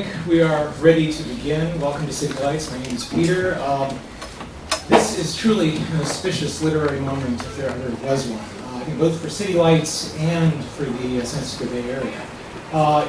think we are ready to begin. Welcome to City Lights. My name is Peter. This is truly an auspicious literary moment, if there ever was one. I think both for City Lights and for the San Francisco Bay Area.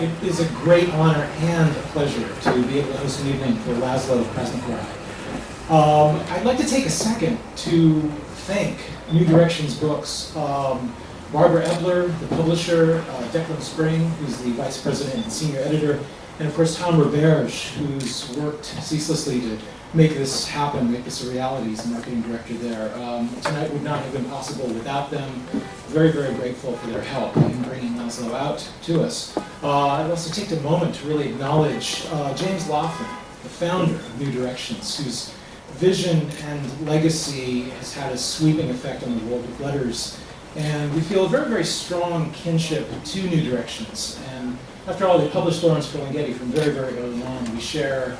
It is a great honor and a pleasure to be able to host an evening for László Krasznahorkai. I'd like to take a second to thank New Directions Books. Barbara Ebler, the publisher, Declan Spring, who's the vice president and senior editor, and of course Tom Roberge, who's worked ceaselessly to make this happen, make this a reality. He's the marketing director there. Tonight would not have been possible without them. Very, very grateful for their help in bringing László out to us. I'd also take a moment to really acknowledge James Laughlin, the founder of New Directions, whose vision and legacy has had a sweeping effect on the world of letters. And we feel a very, very strong kinship to New Directions. And after all, they published Lawrence Ferlinghetti from very, very early on. We share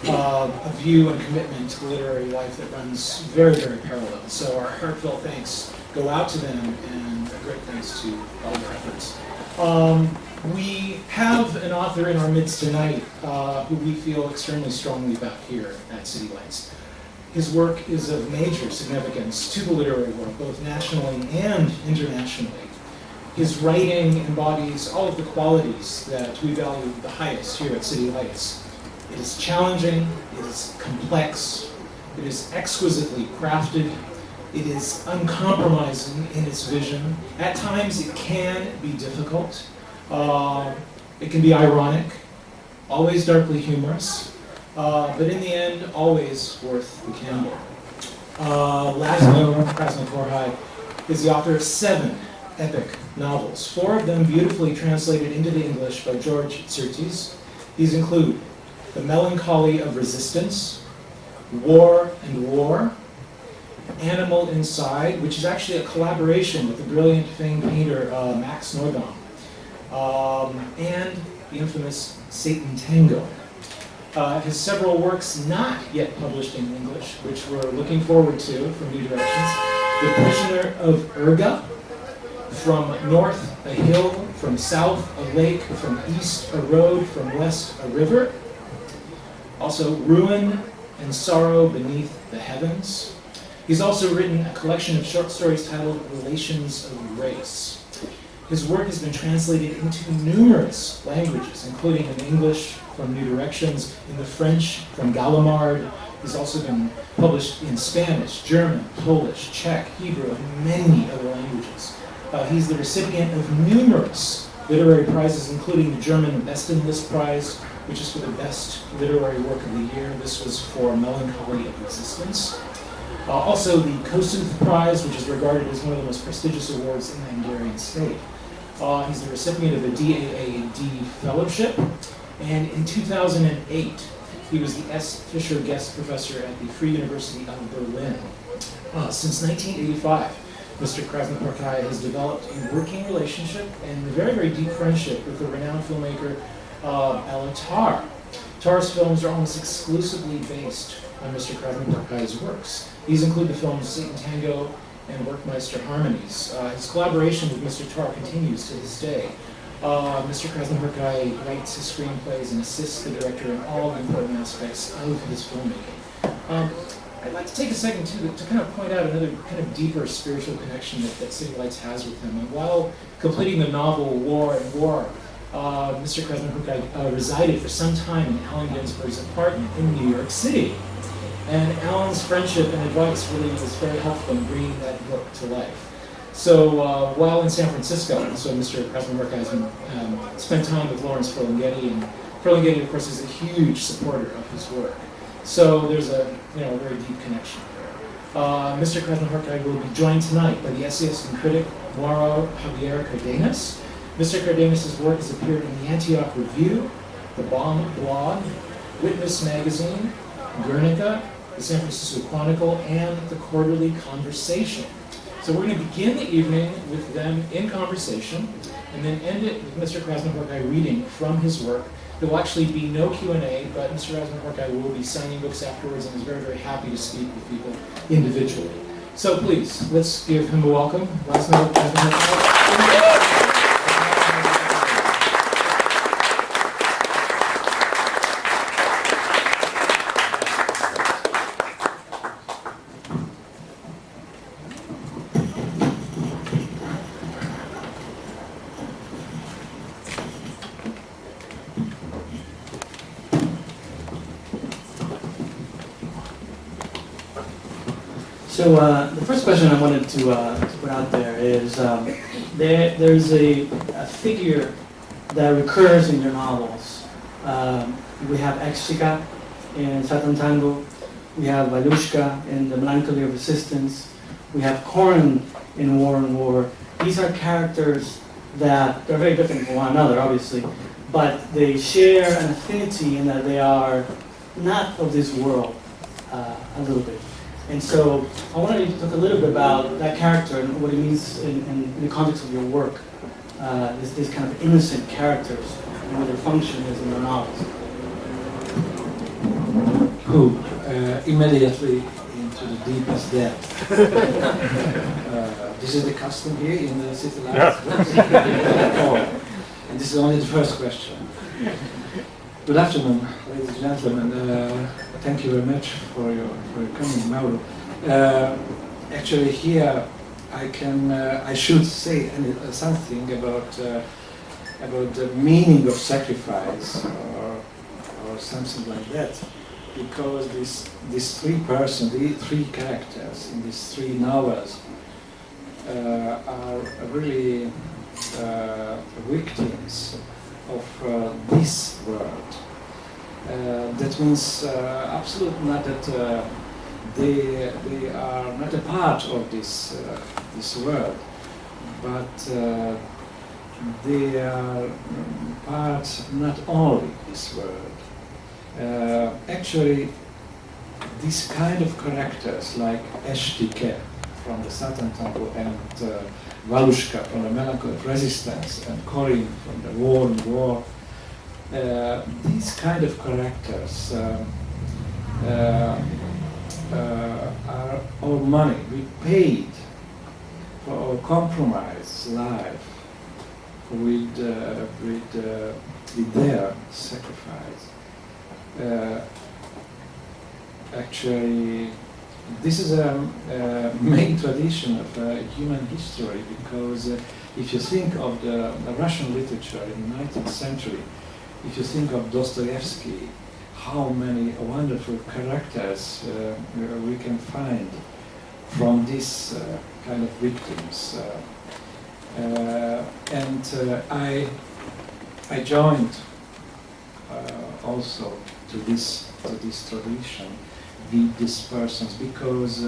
a view and commitment to the literary life that runs very, very parallel. So our heartfelt thanks go out to them, and a great thanks to all their efforts. We have an author in our midst tonight who we feel extremely strongly about here at City Lights. His work is of major significance to the literary world, both nationally and internationally. His writing embodies all of the qualities that we value the highest here at City Lights. It is challenging, it is complex, it is exquisitely crafted, it is uncompromising in its vision. At times it can be difficult, it can be ironic, always darkly humorous, but in the end, always worth the candle. László Krasznahorkai is the author of 7 epic novels, 4 of them beautifully translated into the English by George Surtees. These include The Melancholy of Resistance, War and War, Animal Inside, which is actually a collaboration with the brilliant famed painter Max Nordbaum, and the infamous Satantango. His several works not yet published in English, which we're looking forward to from New Directions. The Prisoner of Urga, from north a hill, from south a lake, from east a road, from west a river. Also Ruin and Sorrow Beneath the Heavens. He's also written a collection of short stories titled Relations of Race. His work has been translated into numerous languages, including in English from New Directions, in the French from Gallimard. He's also been published in Spanish, German, Polish, Czech, Hebrew, and many other languages. He's the recipient of numerous literary prizes, including the German Bestenlist Prize, which is for the best literary work of the year. This was for Melancholy of Resistance. Also the Kossuth Prize, which is regarded as one of the most prestigious awards in the Hungarian state. He's the recipient of a DAAD Fellowship, and in 2008, he was the S. Fisher Guest Professor at the Free University of Berlin. Since 1985, Mr. Krasznahorkai has developed a working relationship and a very, very deep friendship with the renowned filmmaker Alan Tarr. Tarr's films are almost exclusively based on Mr. Krasznahorkai's works. These include the films Satantango and Werkmeister Harmonies. His collaboration with Mr. Tarr continues to this day. Mr. Krasznahorkai writes his screenplays and assists the director in all the important aspects of his filmmaking. I'd like to take a second to kind of point out another kind of deeper spiritual connection that City Lights has with him. And while completing the novel War and War, Mr. Krasznahorkai resided for some time in Allen Ginsberg's apartment in New York City. And Alan's friendship and advice really was very helpful in bringing that book to life. So while in San Francisco, so Mr. Krasznahorkai has spent time with Lawrence Ferlinghetti, and Ferlinghetti, of course, is a huge supporter of his work. So there's a very deep connection there. Mr. Krasznahorkai will be joined tonight by the essayist and critic Mauro Javier Cárdenas. Mr. Cardenas' work has appeared in the Antioch Review, the Bomb Blog, Witness Magazine, Guernica, the San Francisco Chronicle, and the Quarterly Conversation. So we're going to begin the evening with them in conversation, and then end it with Mr. Krasznahorkai reading from his work. There will actually be no Q&A, but Mr. Krasznahorkai will be signing books afterwards and is very, very happy to speak with people individually. So please, let's give him a welcome. László Krasznahorkai. So the first question I wanted to put out there is there's a figure that recurs in your novels. We have Exchica in Satantango, we have Valushka in the Melancholy of Resistance, we have Korin in War and War. These are characters that they're very different from one another, obviously, but they share an affinity in that they are not of this world a little bit. And so I wanted you to talk a little bit about that character and what it means in the context of your work, this kind of innocent characters and what their function is in your novels. Who immediately into the deepest depth. This is the custom here in the city lights. Oh, and this is only the first question. Good afternoon, ladies and gentlemen. Thank you very much for your coming, Mauro. Actually, here I should say something about the meaning of sacrifice or something like that, because these three characters in these three novels are really victims of this world. That means absolutely not that they are not a part of this world, but they are part not only this world. Actually, this kind of characters like Estike from the Satantango and Valushka from the Melancholy of Resistance and Korin from the War and War, these kind of characters are our money. We paid for our compromised life with their sacrifice. Actually, this is a main tradition of human history, because if you think of the Russian literature in the 19th century, if you think of Dostoevsky, how many wonderful characters we can find from this kind of victims. I joined also to this tradition with these persons, because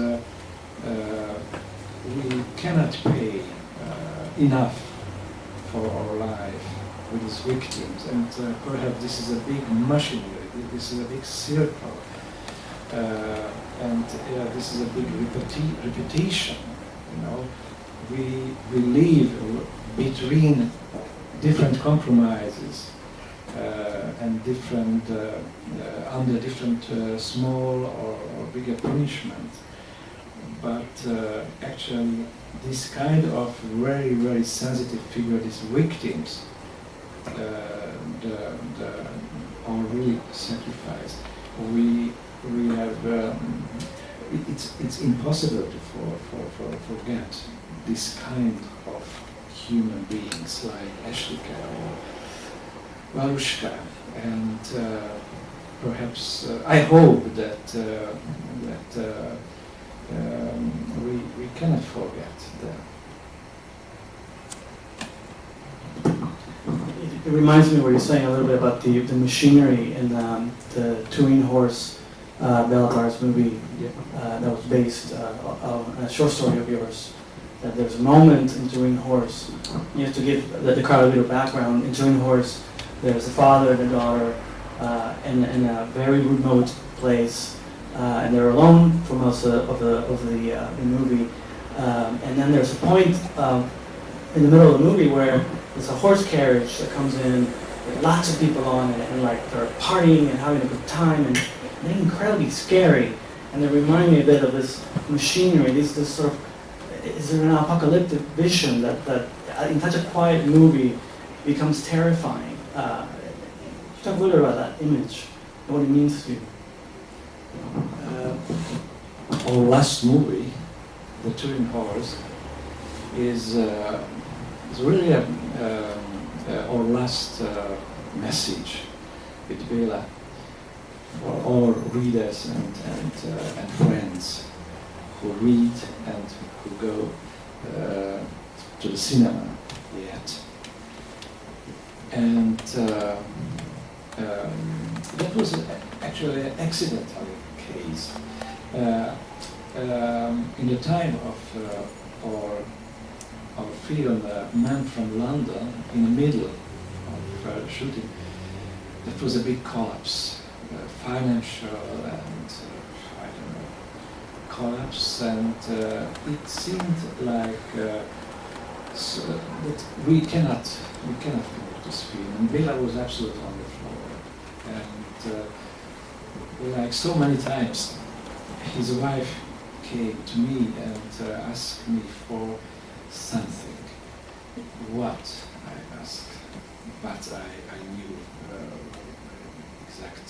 we cannot pay enough for our life with these victims, and perhaps this is a big machinery, this is a big circle, and this is a big repetition. You know, we live between different compromises and different under different small or bigger punishment, but actually this kind of very, very sensitive figure, these victims, are really sacrificed. We have it's impossible to forget this kind of human beings like Estike or Valushka, and perhaps I hope that we cannot forget them. It reminds me of what you're saying a little bit about the machinery in the Turin Horse Bellatar's movie that was based on a short story of yours. That there's a moment in Turin Horse, you have to give the crowd a little background. In Turin Horse, there's a father and a daughter in a very remote place, and they're alone for most of the movie. And then there's a point in the middle of the movie where there's a horse carriage that comes in with lots of people on it, and like they're partying and having a good time, and they're incredibly scary. And they remind me a bit of this machinery, this sort of, is there an apocalyptic vision that in such a quiet movie becomes terrifying? Talk a little bit about that image and what it means to you. Our last movie, The Turin Horse, is really our last message with Gyula for all readers and friends who read and who go to the cinema yet. And that was actually an accidental case. In the time of our film Man from London, in the middle of the shooting, that was a big collapse, financial and I don't know, collapse, and it seemed like so that we cannot finish this film. And Bela was absolutely on the floor, and like so many times, his wife came to me and asked me for something. What? I asked, but I knew exact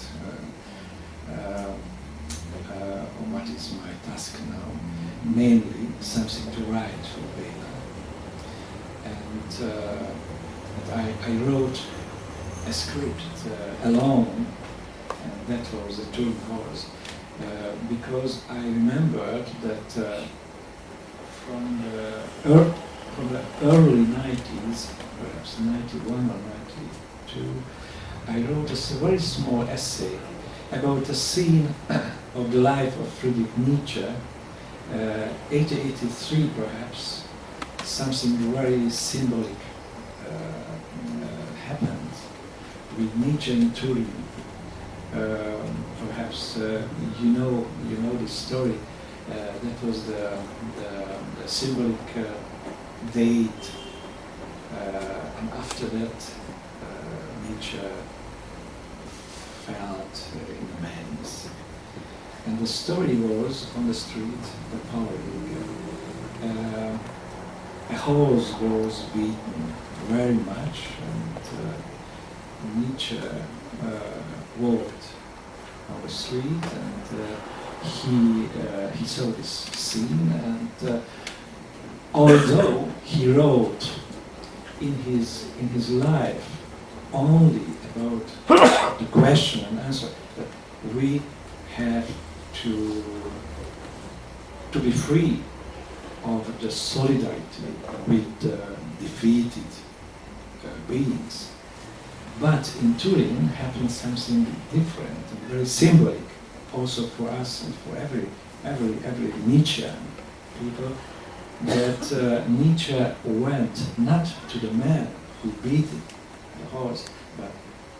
what is my task now, namely something to write for Bela. And I wrote a script alone, and that was the two horse, because I remembered that from the early 90s, perhaps 91 or 92, I wrote a very small essay about a scene of the life of Friedrich Nietzsche, 1883 perhaps. Something very symbolic happened with Nietzsche in Turin. Perhaps you know this story. That was the symbolic date, and after that Nietzsche felt in the madness. And the story was on the street, the power. A horse was beaten very much, and Nietzsche walked on the street, and he saw this scene, and although he wrote in his life only about the question and answer that we have to be free of the solidarity with defeated beings. But in Turin happened something different, and very symbolic, also for us and for every Nietzschean people, that Nietzsche went not to the man who beat the horse, but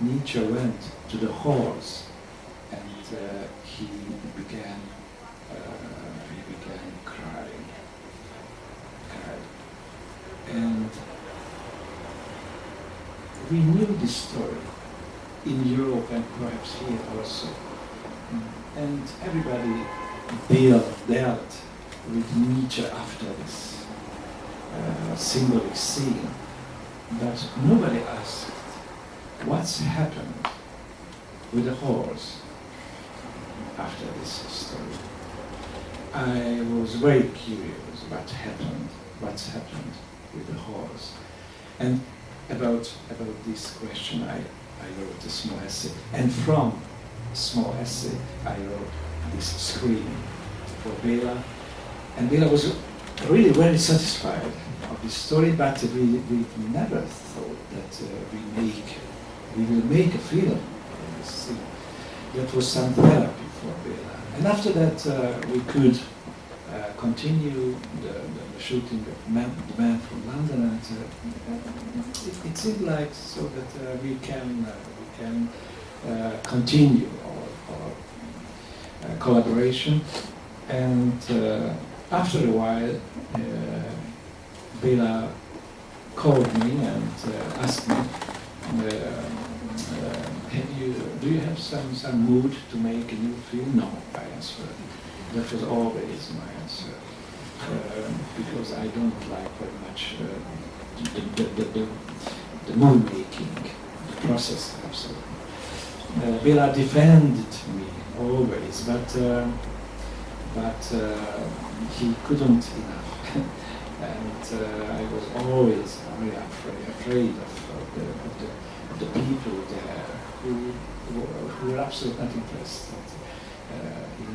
Nietzsche went to the horse, and he began crying. And we knew this story in Europe and perhaps here also. And everybody dealt with Nietzsche after this symbolic scene. But nobody asked what's happened with the horse after this story. I was very curious what's happened with the horse. And about this question I wrote a small essay. And from a small essay I wrote this screen for Bela. And Bela was really very satisfied of this story, but we never thought that we will make a film in this scene. That was some therapy for Bela. And after that we could continue the shooting of the Man from London, and it seemed like so that we can continue our collaboration. And after a while, Bela called me and asked me, do you have some mood to make a new film? No, I answered. That was always my answer, because I don't like very much the movie making, the process. Absolutely. Bela defended me always, but he couldn't enough, and I was always very afraid of the people there who were absolutely not interested in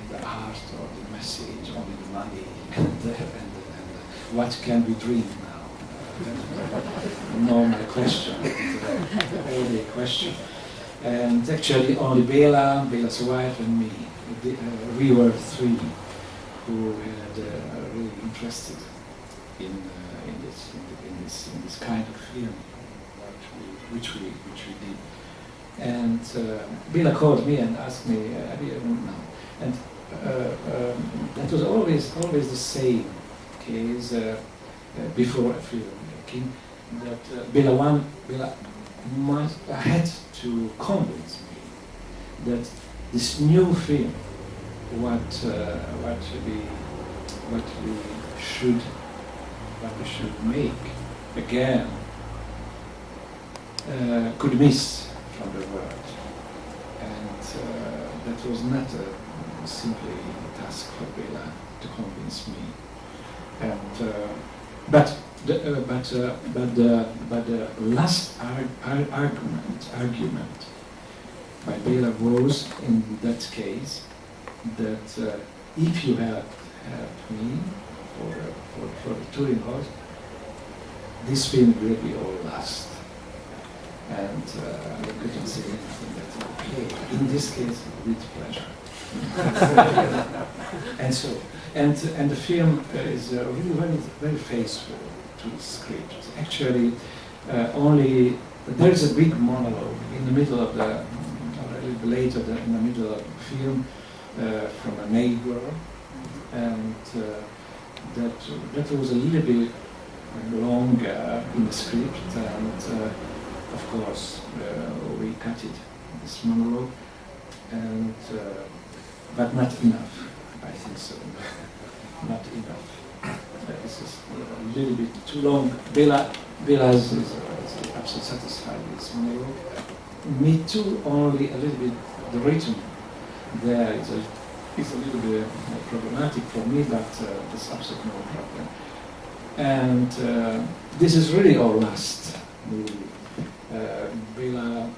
the art or the message, only the money, and what can we dream now? Normal question, early question. And actually only Béla's wife and me, we were three who had really interested in this kind of film, which we did. And Béla called me and asked me, and that was always the same case before a film making, that Béla had to convince me that this new film, what we should make again, could miss from the world, and that was not simply a task for Béla to convince me. And but the last argument by Béla was, in that case, that if you help me for the touring horse, this film will be all last. And I couldn't say anything but okay. In this case, with pleasure. and the film is really very, very faithful to the script. Actually, only there's a big monologue in the middle of the, or a little bit later in the middle of the film, from a neighbor, and that was a little bit longer in the script, and of course we cut it, this monologue, and but not enough, I think so. Not enough. This is a little bit too long. Béla is absolutely satisfied with this monologue. Me too, only a little bit. The rhythm there is a little bit problematic for me, but there's absolutely no problem. And this is really our last movie. Béla,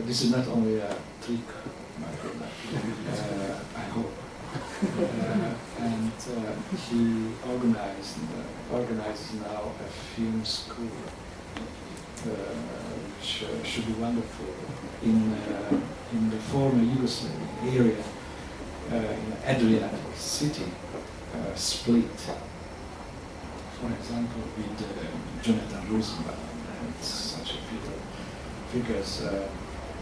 this is not only a trick, my Béla, I hope. And he organizes now a film school, which should be wonderful in the former Yugoslav area, in Adriatic City, Split, for example, with Jonathan Rosenbaum and such figures.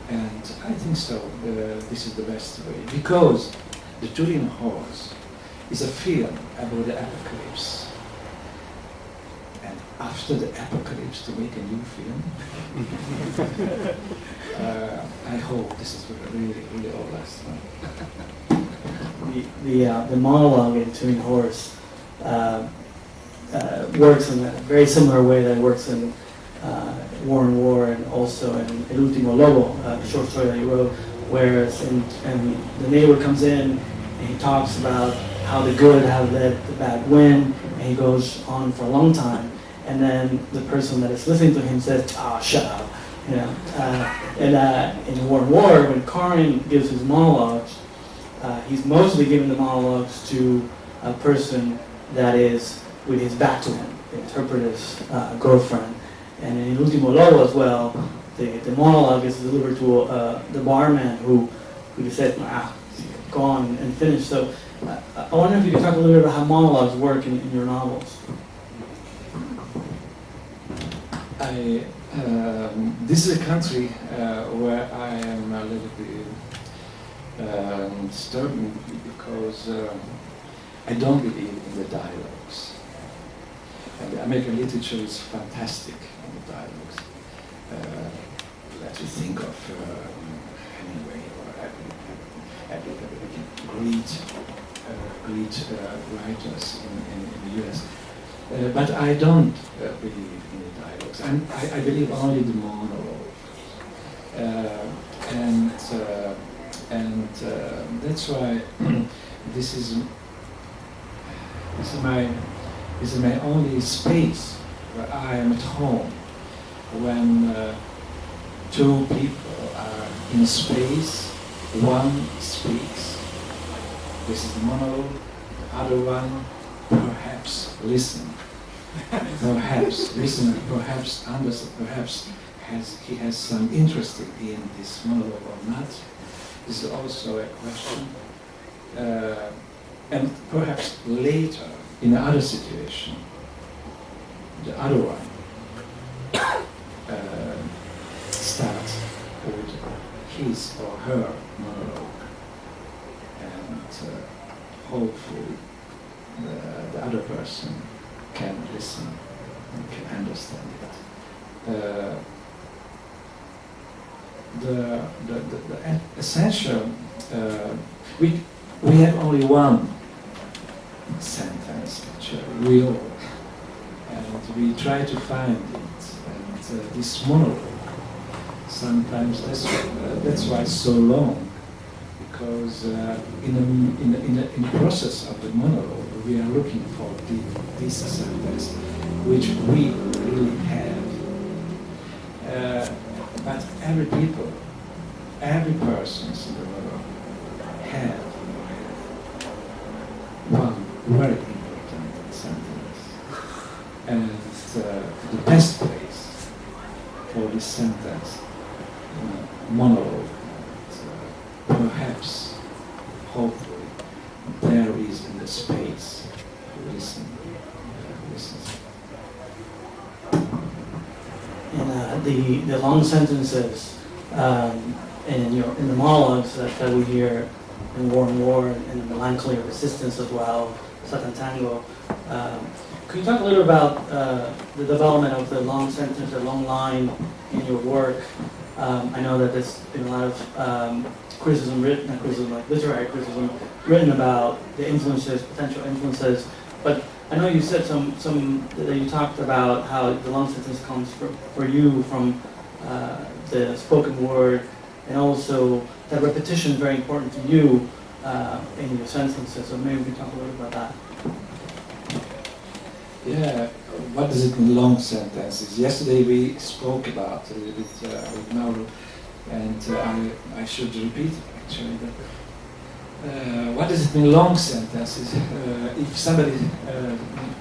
And I think so, this is the best way, because The Turin Horse is a film about the apocalypse. And after the apocalypse, to make a new film, I hope this is really, really all last time. The monologue in Turin Horse works in a very similar way that it works in War and War, and also in El Ultimo Lobo, the short story that he wrote, whereas and the neighbor comes in and he talks about how the good have let the bad win, and he goes on for a long time, and then the person that is listening to him says, shut up, you know. And in War and War, when Karin gives his monologues, he's mostly giving the monologues to a person that is with his back to him, the interpreter's girlfriend. And in Ultimo Lobo as well, the monologue is delivered to the barman who just said, go on and finish. So I wonder if you could talk a little bit about how monologues work in your novels. This is a country where I am a little bit disturbing, because I don't believe in the dialogues. And the American literature is fantastic in the dialogues. Let me think of Hemingway or great writers in the US. But I don't believe in the dialogues. I believe only the monologue. And that's why this is my only space where I am at home. When two people are in space, one speaks This is the monologue. The other one, perhaps listen. Perhaps listen, perhaps understand, perhaps he has some interest in this monologue or not. This is also a question. And perhaps later, in another situation, the other one starts with his or her monologue, and hopefully the other person can listen and can understand it. The essential, we have only one sentence actually, we all, and we try to find it, and this monologue, sometimes that's why it's so long, because in the process of the monologue, we are looking for this sentence, which we really have. But every person in the world have one very important sentence. And the best place for this sentence, monologue, perhaps, hopefully, there is in the space to listen. In the long sentences in the monologues that we hear in War and War and the Melancholy of Resistance as well, Satantango. Could you talk a little about the development of the long sentence, the long line in your work? I know that there's been a lot of criticism written, not criticism, like literary criticism, written about the influences, potential influences, but I know you said that you talked about how the long sentence comes for you from the spoken word, and also that repetition is very important to you in your sentences. So maybe we can talk a little about that. Yeah, what does it mean, long sentences? Yesterday we spoke about a little bit with Mauro, and I should repeat it actually. But, what does it mean, long sentences? If somebody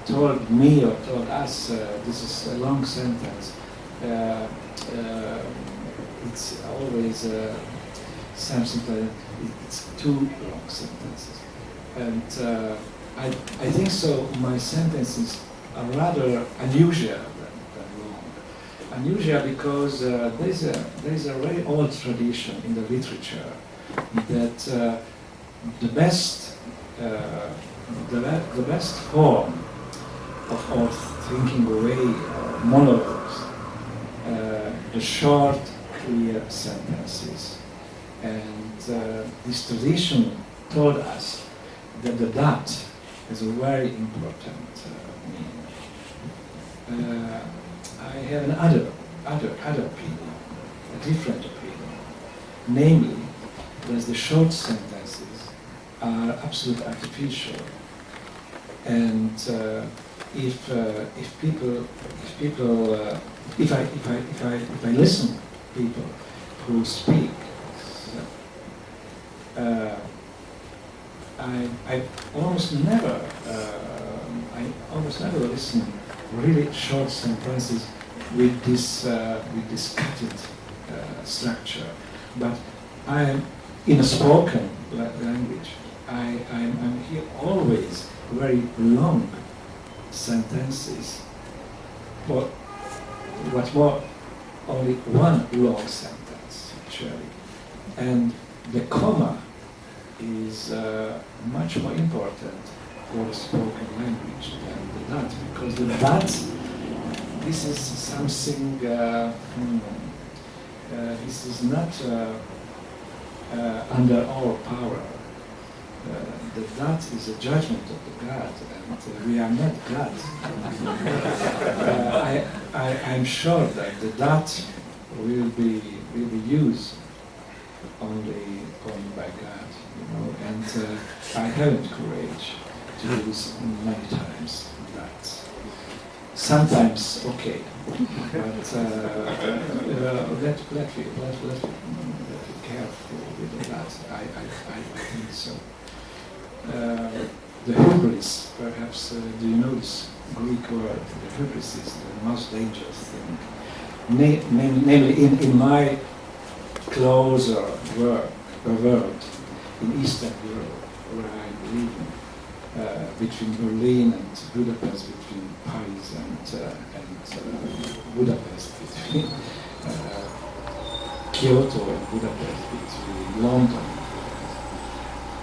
told me or told us this is a long sentence, it's always something like it's too long sentences. And I think so. My sentences are rather unusual than long. Unusual because there's a very old tradition in the literature that the best form of thinking away monologues, the short, clear sentences, and this tradition told us that the dot is a very important meaning. I have another opinion, a different opinion, namely that the short sentences are absolutely artificial, and if I listen to people who speak, I almost never listen really short sentences with this cutted structure. But in a spoken language, I'm here always very long sentences, but what's more, only one long sentence actually, and the comma is much more important for the spoken language than the dot, because the dot, this is something, this is not under our power. The dot is a judgment of the God, and we are not God. I'm sure that the dot will be used only by God, and I haven't courage to use many times that. Sometimes okay, but let's be careful with that. I think so. the hubris, perhaps, do you know this Greek word? The hubris is the most dangerous thing. Namely, in my closer world in Eastern Europe, where I live, between Berlin and Budapest, between Paris and Budapest, between Kyoto and Budapest, between London.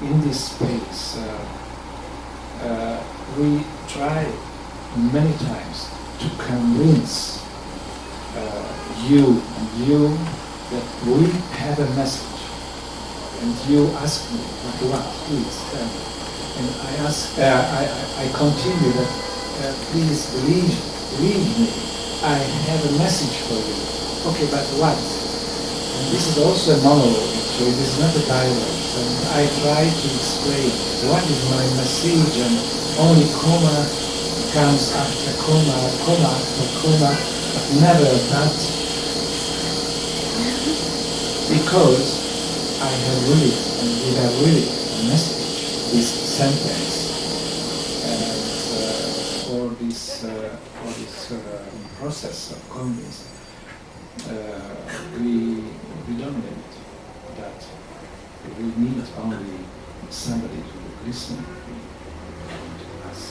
In this space, we try many times to convince you that we have a message, and you ask me what, please tell me. And I continue that, please believe me, I have a message for you. Okay, but what? And this is also a monologue, actually, this is not a dialogue. And I try to explain what is my message, and only comma comes after comma after comma, but never that. Because I have really, and we have really a message, this sentence, and for this process of convincing, we don't need that. We need only somebody to listen to us.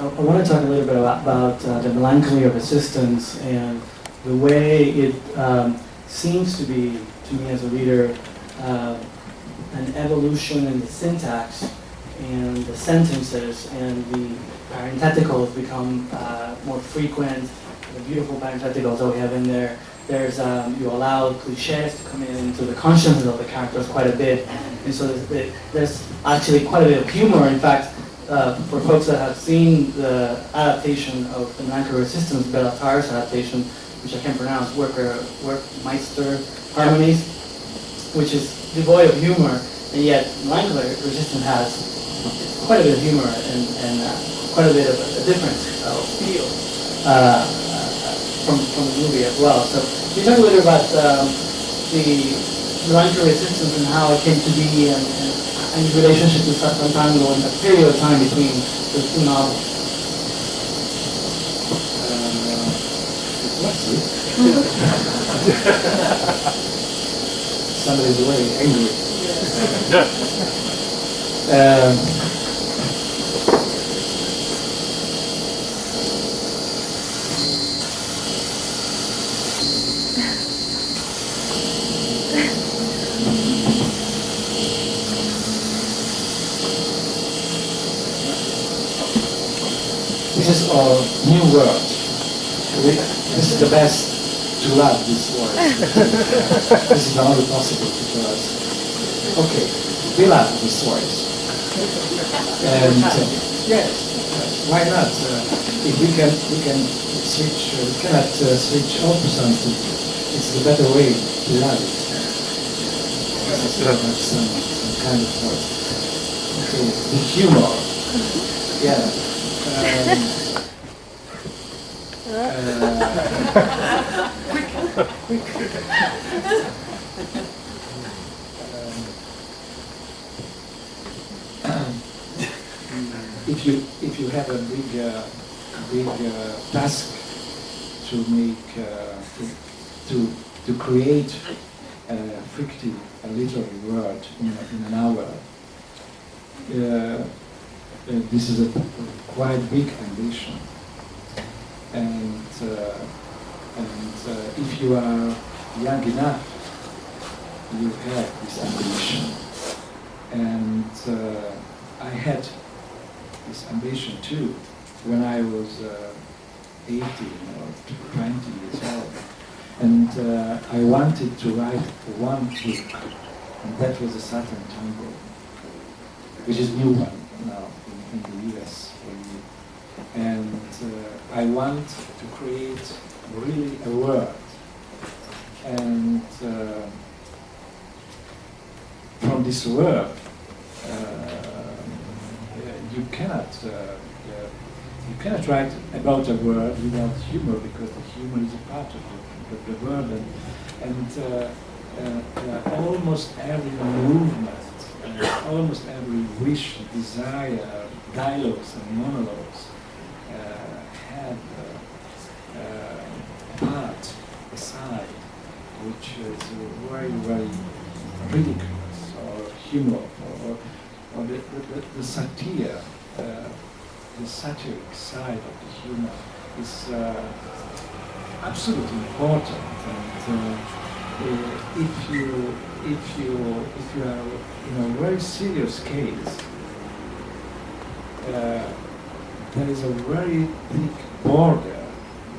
I want to talk a little bit about the Melancholy of Resistance and the way it seems to be, to me as a reader, an evolution in the syntax and the sentences, and the parentheticals become more frequent. The beautiful parentheticals that we have in there. There's you allow cliches to come into the consciousness of the characters quite a bit, and so there's actually quite a bit of humor. In fact, for folks that have seen the adaptation of the Melancholy of Resistance, Bela Tarr's adaptation, which I can't pronounce, Workmeister Harmonies, which is devoid of humor, and yet Melancholy of Resistance has quite a bit of humor and quite a bit of a different feel from the movie as well. So can you talk a little about the Melancholy of Resistance and how it came to be, and your relationship with Satantango and the period of time between the two novels? Somebody's very angry. This is our new world. This is the best to love this world. This is the only possible because, okay, we love this world. And yes, why not? If we can switch, we cannot switch off something. It's the better way to love it. Some kind of word. Okay, the humor. Yeah. If you have a big task to make to create a fictive, a literary word in an hour, this is a quite big ambition, and if you are young enough, you have this ambition, and I had this ambition too when I was 18 or 20 years old, and I wanted to write one book, and that was a Satantango, which is new one now in the US for me. And I want to create really a word, and from this word you cannot write about a word without humor, because the humor is a part of the word, and almost every movement, almost every wish, desire, dialogues and monologues had part, a side, which is very, very ridiculous or humor or the satire, the satiric side of the humor is absolutely important. And if you are in a very serious case, there is a very thick border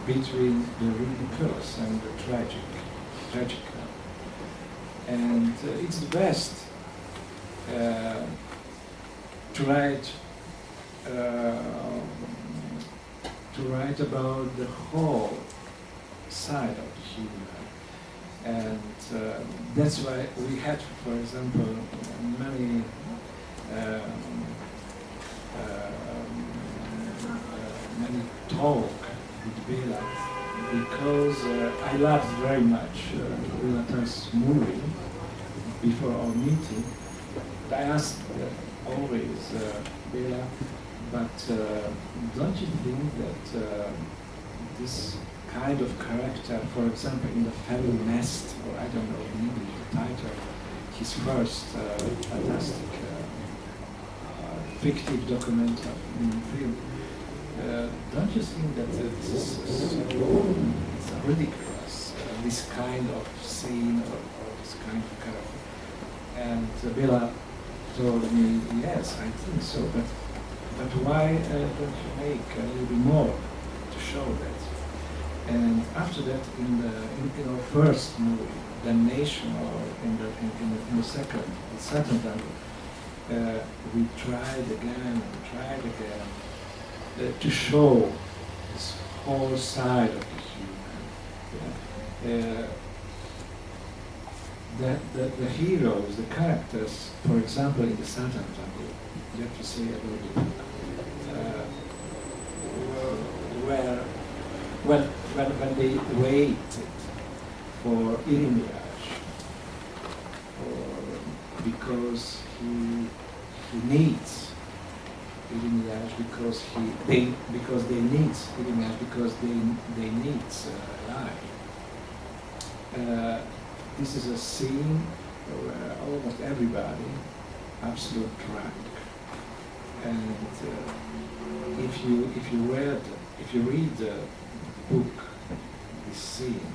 between the ridiculous and the tragic. And it's the best to write about the whole side of the humor. And that's why we had, for example, many talk with Bela, because I loved very much Bela's movie before our meeting. I asked always Bela, but don't you think that this kind of character, for example, in the Family Nest, or I don't know in English the title, his first fantastic fictive documentary film, don't you think that this is ridiculous, this kind of scene or this kind of character? And Bela told me, yes, I think so, but why don't you make a little bit more to show that? And after that, in our first movie, Damnation, or in the second, Satantango, we tried again to show this whole side of the human. The heroes, the characters, for example, in the Satantango, you have to say about the book, when they waited for Irimiage, because he needs Irimiage, because they need Irimiage, because they need life. This is a scene where almost everybody absolute drunk, and if you read the book, this scene,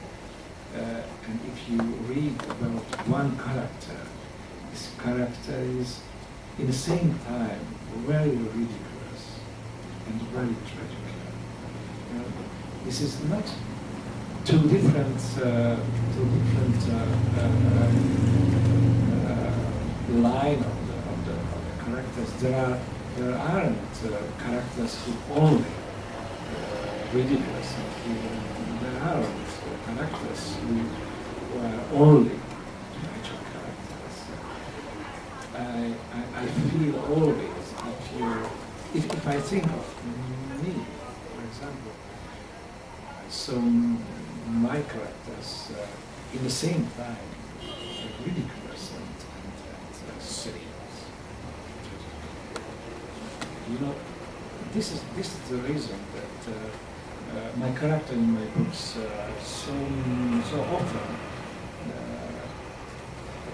and if you read about one character, this character is in the same time very ridiculous and very tragic. This is not two different line of the characters. There aren't characters who only ridiculous. There aren't characters who are only tragic characters. I feel always if I think of me, for example, so my characters in the same time ridiculous and serious. You know, this is the reason that my character in my books so often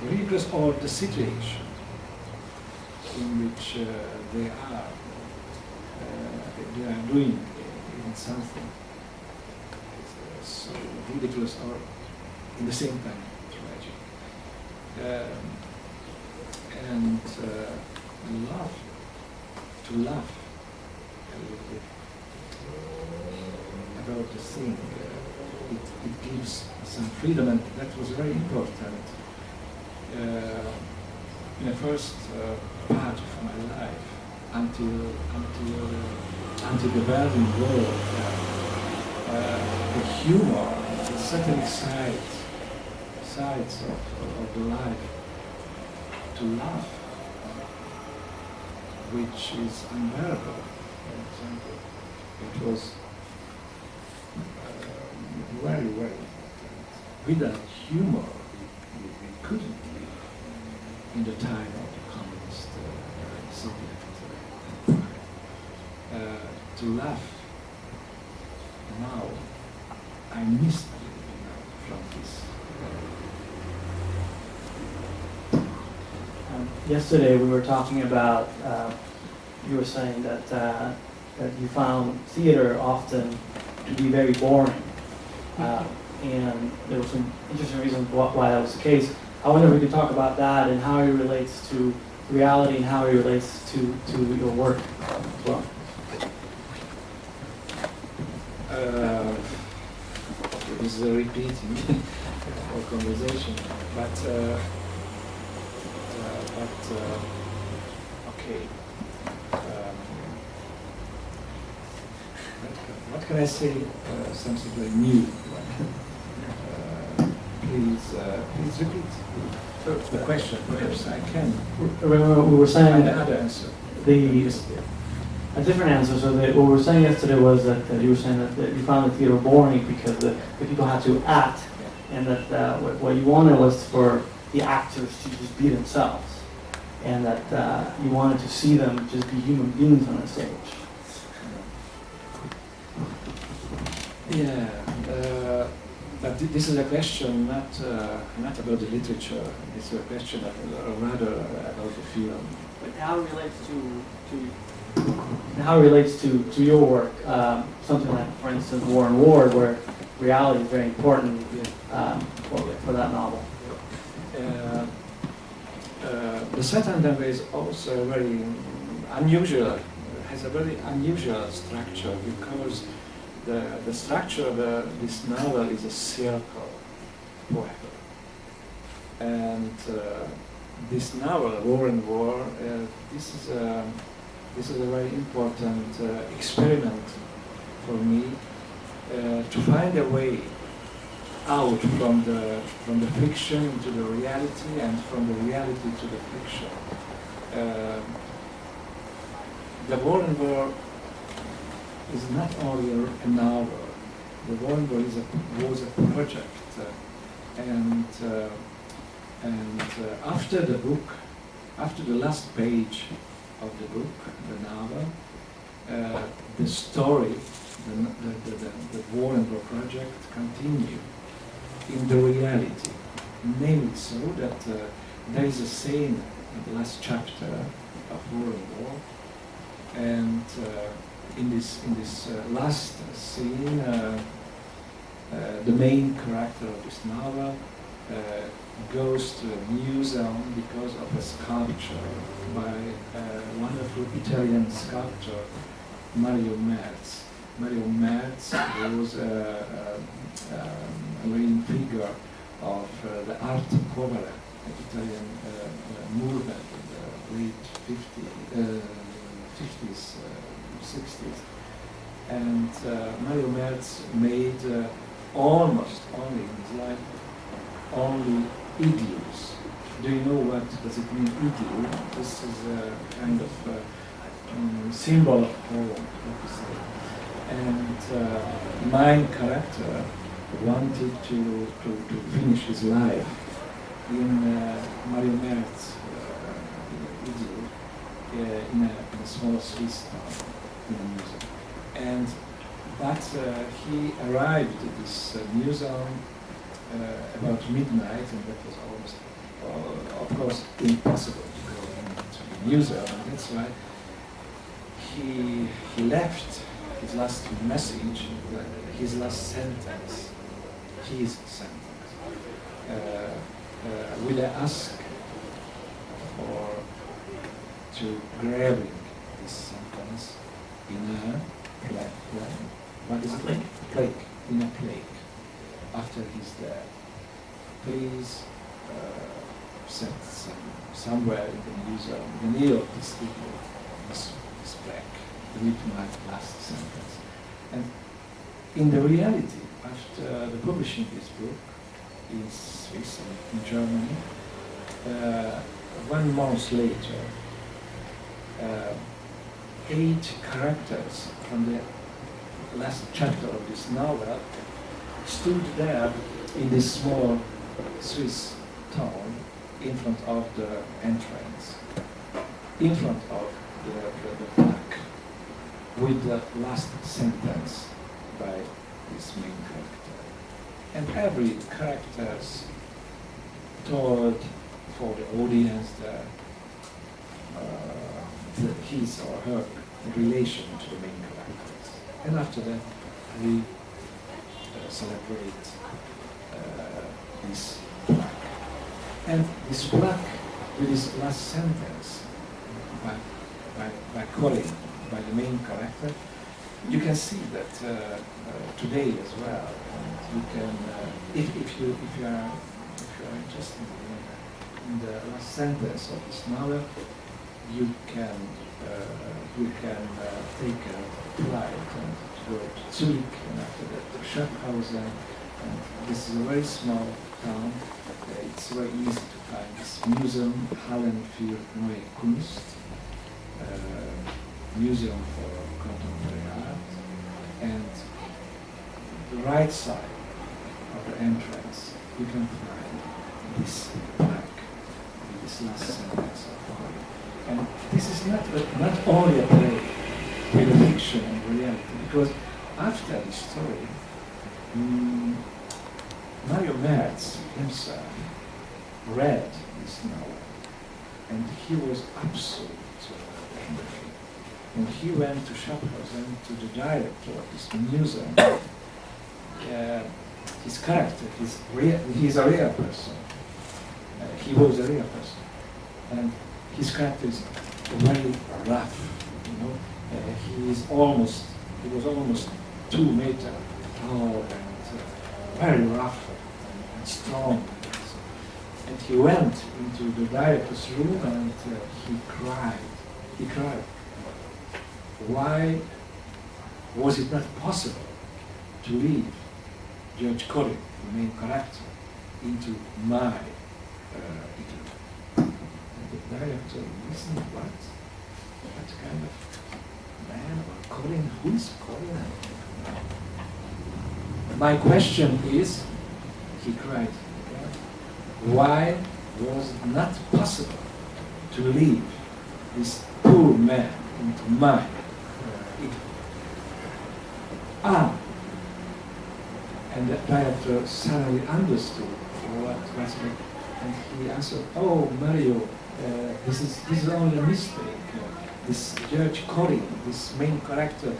ridiculous, or the situation in which they are doing in something so ridiculous, or in the same time tragic, and to laugh a little bit about the thing. It gives some freedom, and that was very important in the first part of my life until the Berlin Wall. The humor, the satiric sides of the life, to laugh, which is unbearable. For example, it was very, very important. Without humor, couldn't live in the time of the communist Soviet empire. To laugh now, I miss a little bit now from this. Yesterday we were talking about, you were saying that you found theater often to be very boring. And there were some interesting reasons why that was the case. I wonder if we could talk about that and how it relates to reality and how it relates to your work as well. This is a repeating of conversation, but okay. What can I say? Something like new. Please repeat the question. Perhaps I can. Remember, we were saying another answer. A different answer. So what we were saying yesterday was that you were saying that you found the theater boring because the people had to act, and that what you wanted was for the actors to just be themselves, and that you wanted to see them just be human beings on the stage. Yeah, but this is a question not about the literature. It's a question rather about the film. But how it relates to your work, something like, for instance, War and Ward, where reality is very important for that novel. The Satantango is also very unusual. Has a very unusual structure because the structure of this novel is a circle poem, and this novel, War and War, this is a very important experiment for me to find a way out from the fiction into the reality, and from the reality to the fiction. The War and War is not only a novel. The War and War was a project, and after the book, after the last page of the book, the novel, the story, the War and War project continued in the reality, namely so that there is a scene in the last chapter of War and War, and in this last scene, the main character of this novel goes to a museum because of a sculpture by a wonderful Italian sculptor, Mario Merz. Mario Merz was a leading figure of the art povera, an Italian movement in the late 50s, 60s. And Mario Merz made almost only in his life only idioms. Do you know what does it mean, idiom? This is a kind of symbol of poem, and my character wanted to finish his life in Mario Merz idiom in a small Swiss town in a museum. But he arrived at this museum about midnight, and that was almost, of course, impossible to go into the museum, and that's why he left his last message, his last sentence, will I ask for to grabbing this sentence in a plaque. What is it? Plaque. In a plaque. After he's dead, please set somewhere in the museum the name of this people, this plaque, with my last sentence. And in the reality, after the publishing this book in Swiss and in Germany, 1 month later, 8 characters from the last chapter of this novel stood there in this small Swiss tone in front of the entrance, in front of the plaque, with the last sentence by this main character. And every character told for the audience his or her relation to the main characters. And after that, we celebrate this plaque. And this plaque, with this last sentence, by calling by the main character, you can see that today as well. And you can, if you are interested in the last sentence of this novel, you can take a flight and go to Zurich, and after that to Schaffhausen. And this is a very small town. It's very easy to find this museum, Hallen für Neue Kunst, museum for contemporary art, and the right side of the entrance you can find this plaque, this last sentence of Hori. And this is not only a play with a fiction and reality, because after this story, Mario Merz himself read this novel, and he was absolutely angry. And he went to Schaffhausen, to the director of this museum. His character, he's a real person. He was a real person. And his character is very rough, you know. He was almost 2 meters tall and very rough and strong. And he went into the director's room and he cried. He cried. Why was it not possible to leave George Corin, the main character, into my Italy? And the director listened, what kind of man, or Corin, who is Corin? My question is, he cried, why was it not possible to leave this poor man into my Italy? And the director suddenly understood what was meant, and he answered, "Oh, Mario, this is only a mistake. This George Corin, this main character,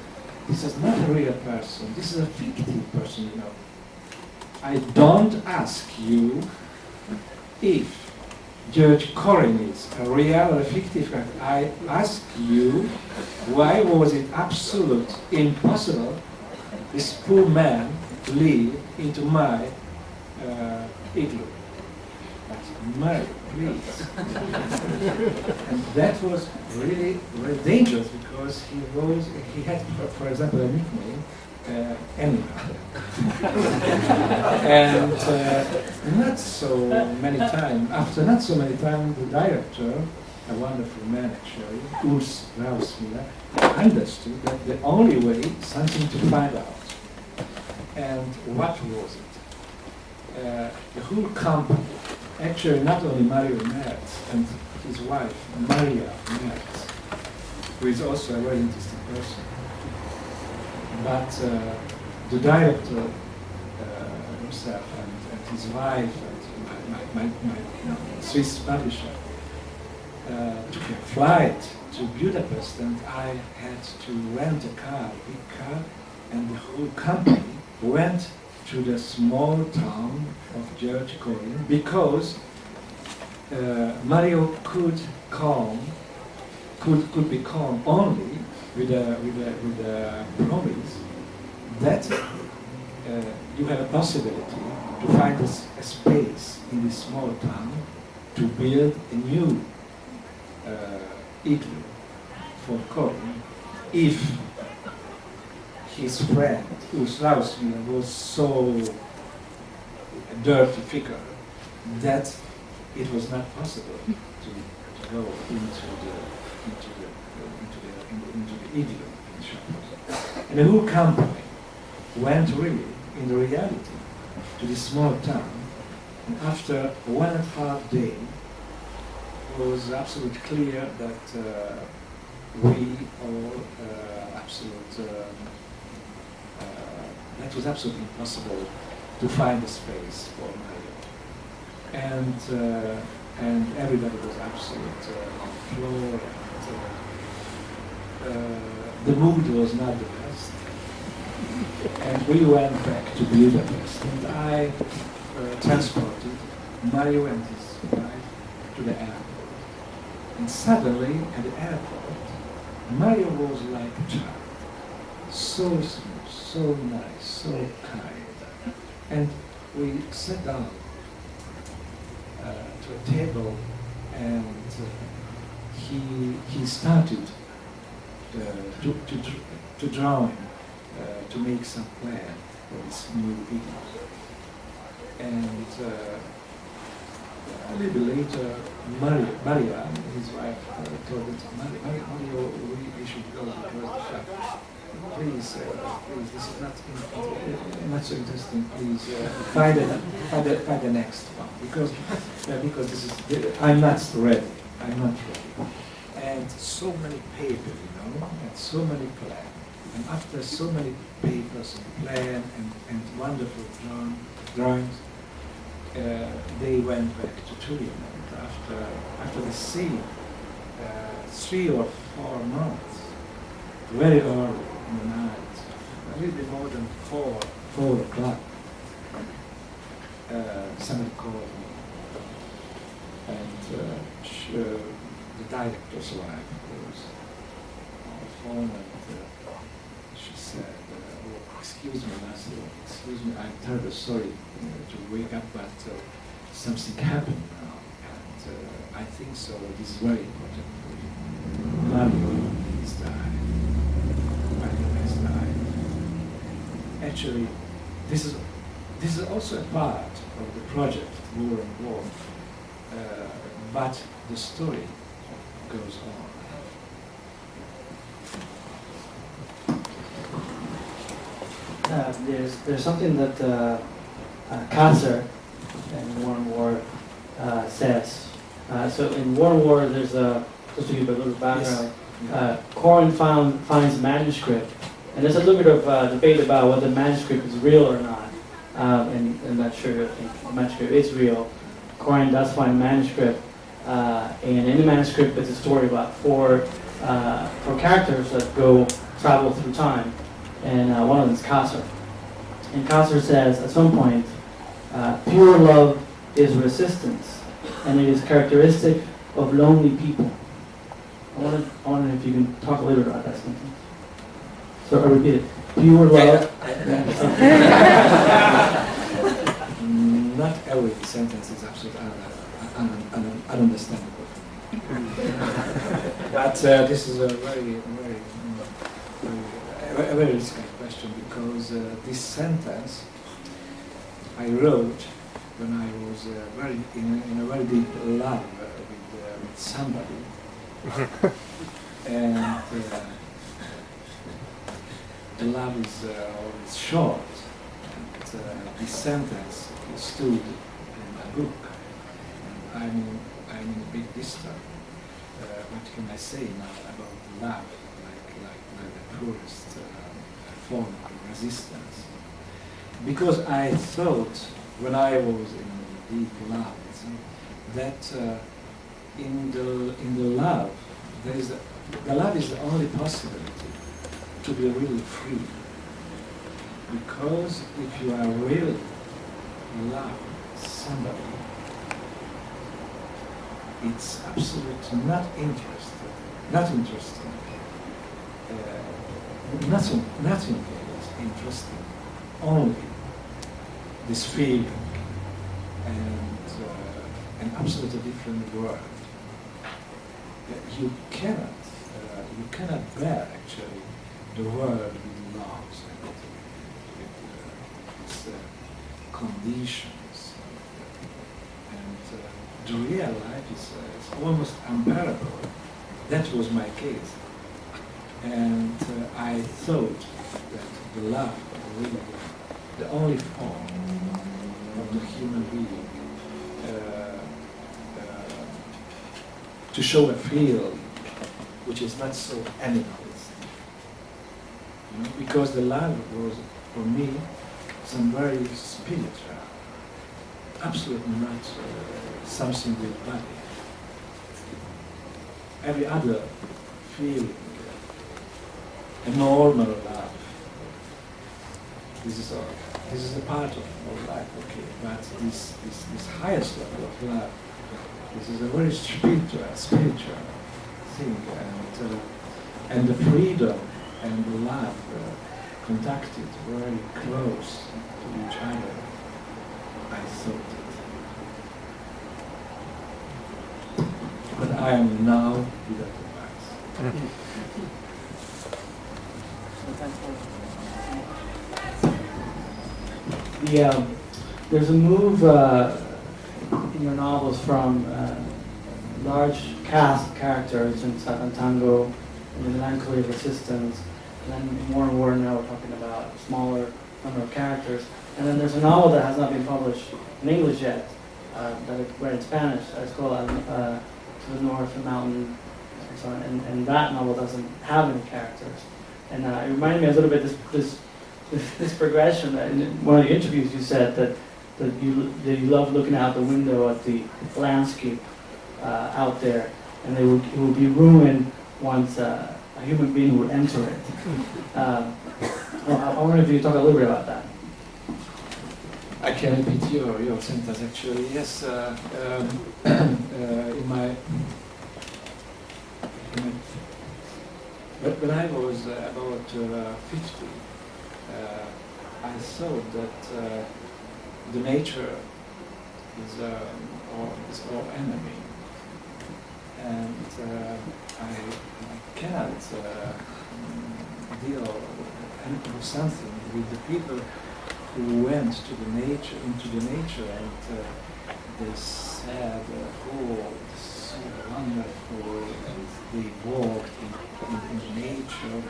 this is not a real person. This is a fictive person, you know. I don't ask you if George Corin is a real or a fictive character. I ask you, why was it absolutely impossible this poor man to live into my Italy?" But Mario, please. And that was really very dangerous, because he had, for example, a nickname, Animal. And not so many times, the director, a wonderful man actually, Urs Rausmiller, understood that the only way, something to find out. And what was it? The whole company, actually not only Mario Merz and his wife, Maria Merz, who is also a very interesting person, but the director himself and his wife and my Swiss publisher took a flight to Budapest, and I had to rent a big car, and the whole company went to the small town of George Corin, because Mario could be calm only with a promise that you have a possibility to find a space in this small town to build a new igloo for Corin, if his friend, Urs Rausmiller, was so a dirty figure that it was not possible to go into the igloo in Schaffhausen. And the whole company went really, in reality, to this small town And after 1.5 days, it was absolutely clear that we all that was absolutely impossible to find a space for Mario. And everybody was absolutely on the floor, and the mood was not the best. And we went back to Budapest, and I transported Mario and his wife to the airport. And suddenly, at the airport, Mario was like a child. So smooth, so nice, so kind. And we sat down to a table, and he started to draw, to make some plan for this new video. And a little bit later, Maria, his wife, told him, Mario, we should go because please, this is not so interesting. Please find the next one because this is I'm not ready. And so many papers, and so many plans. And after so many papers and plan and wonderful drawings, they went back to Turin. And after the same 3 or 4 months, very early in the night, a little bit more than 4 o'clock, somebody called me, and the director's wife was on the phone, and she said, "Oh, excuse me, László, excuse me, I'm terribly sorry to wake up, but something happened now, and I think so. This is very important for you. Mario has died. Actually, this is also a part of the project War and War, but the story goes on." There's something that Kasser in War and War says. So in War and War, there's just to give a little background. Yes. Corin finds a manuscript, and there's a little bit of debate about whether the manuscript is real or not. And I'm not sure if the manuscript is real. Corin does find a manuscript, and in the manuscript it's a story about four characters that travel through time, and one of them is Kasser. And Kasser says at some point, pure love is resistance, and it is characteristic of lonely people. I wonder if you can talk a little bit about that sentence. So I repeat it. Pure love. Not every sentence is absolutely ununderstandable for me. But this is a very risky question, because this sentence I wrote when I was in a very deep love with somebody. And the love is always short. And this sentence stood in a book. And I'm in a big distance. What can I say now about love, like the purest form of resistance? Because I thought when I was in deep love that in the love, the love is the only possibility to be really free. Because if you are really love somebody, it's absolutely not interesting. Nothing is interesting. Only this feeling and an absolutely different world. You cannot bear actually the world with laws and with conditions, and the real life is almost unbearable. That was my case, and I thought that the love really the only form of the human being to show a field which is not so animalistic. You know, because the love was, for me, some very spiritual, absolutely not something with body. Every other feeling, a normal love, this is a part of life, okay, but this highest level of love, this is a very spiritual thing, and the freedom and the love contacted very close to each other. I thought it. But I am now without the Prize. There's a move in your novels from large cast of characters in Satantango, in the Melancholy of Resistance, and then more and more now we're talking about a smaller number of characters. And then there's a novel that has not been published in English yet, that I read in Spanish. It's called To the North, the Mountain, and so on. And that novel doesn't have any characters. And it reminded me a little bit this progression. That in one of the interviews you said that you love looking out the window at the landscape out there, and it will be ruined once a human being would enter it. I wonder if you could talk a little bit about that. I can repeat your sentence actually. Yes, when I was about 50, I thought that the nature is our enemy, and I cannot deal with something with the people who went into the nature, and they said, "Oh, this is so wonderful," and they walked in nature,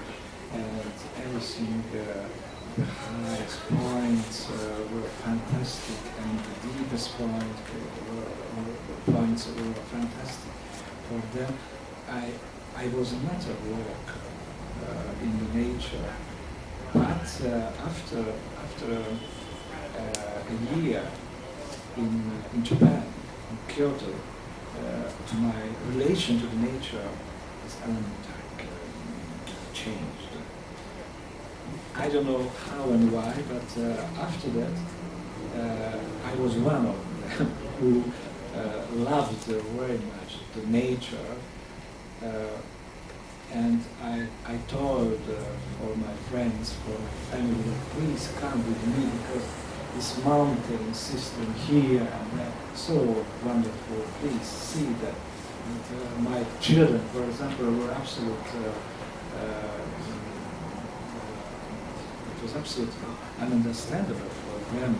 and everything. The highest points were fantastic, and the deepest points were fantastic. For them, I was not a walk in the nature, but after a year in Japan, in Kyoto, to my relation to the nature is elementary changed. I don't know how and why, but after that, I was one of them who loved very much the nature, and I told for my friends, for my family, please come with me because this mountain system here and there, so wonderful, please see that. And, my children, for example, were it was absolutely ununderstandable for them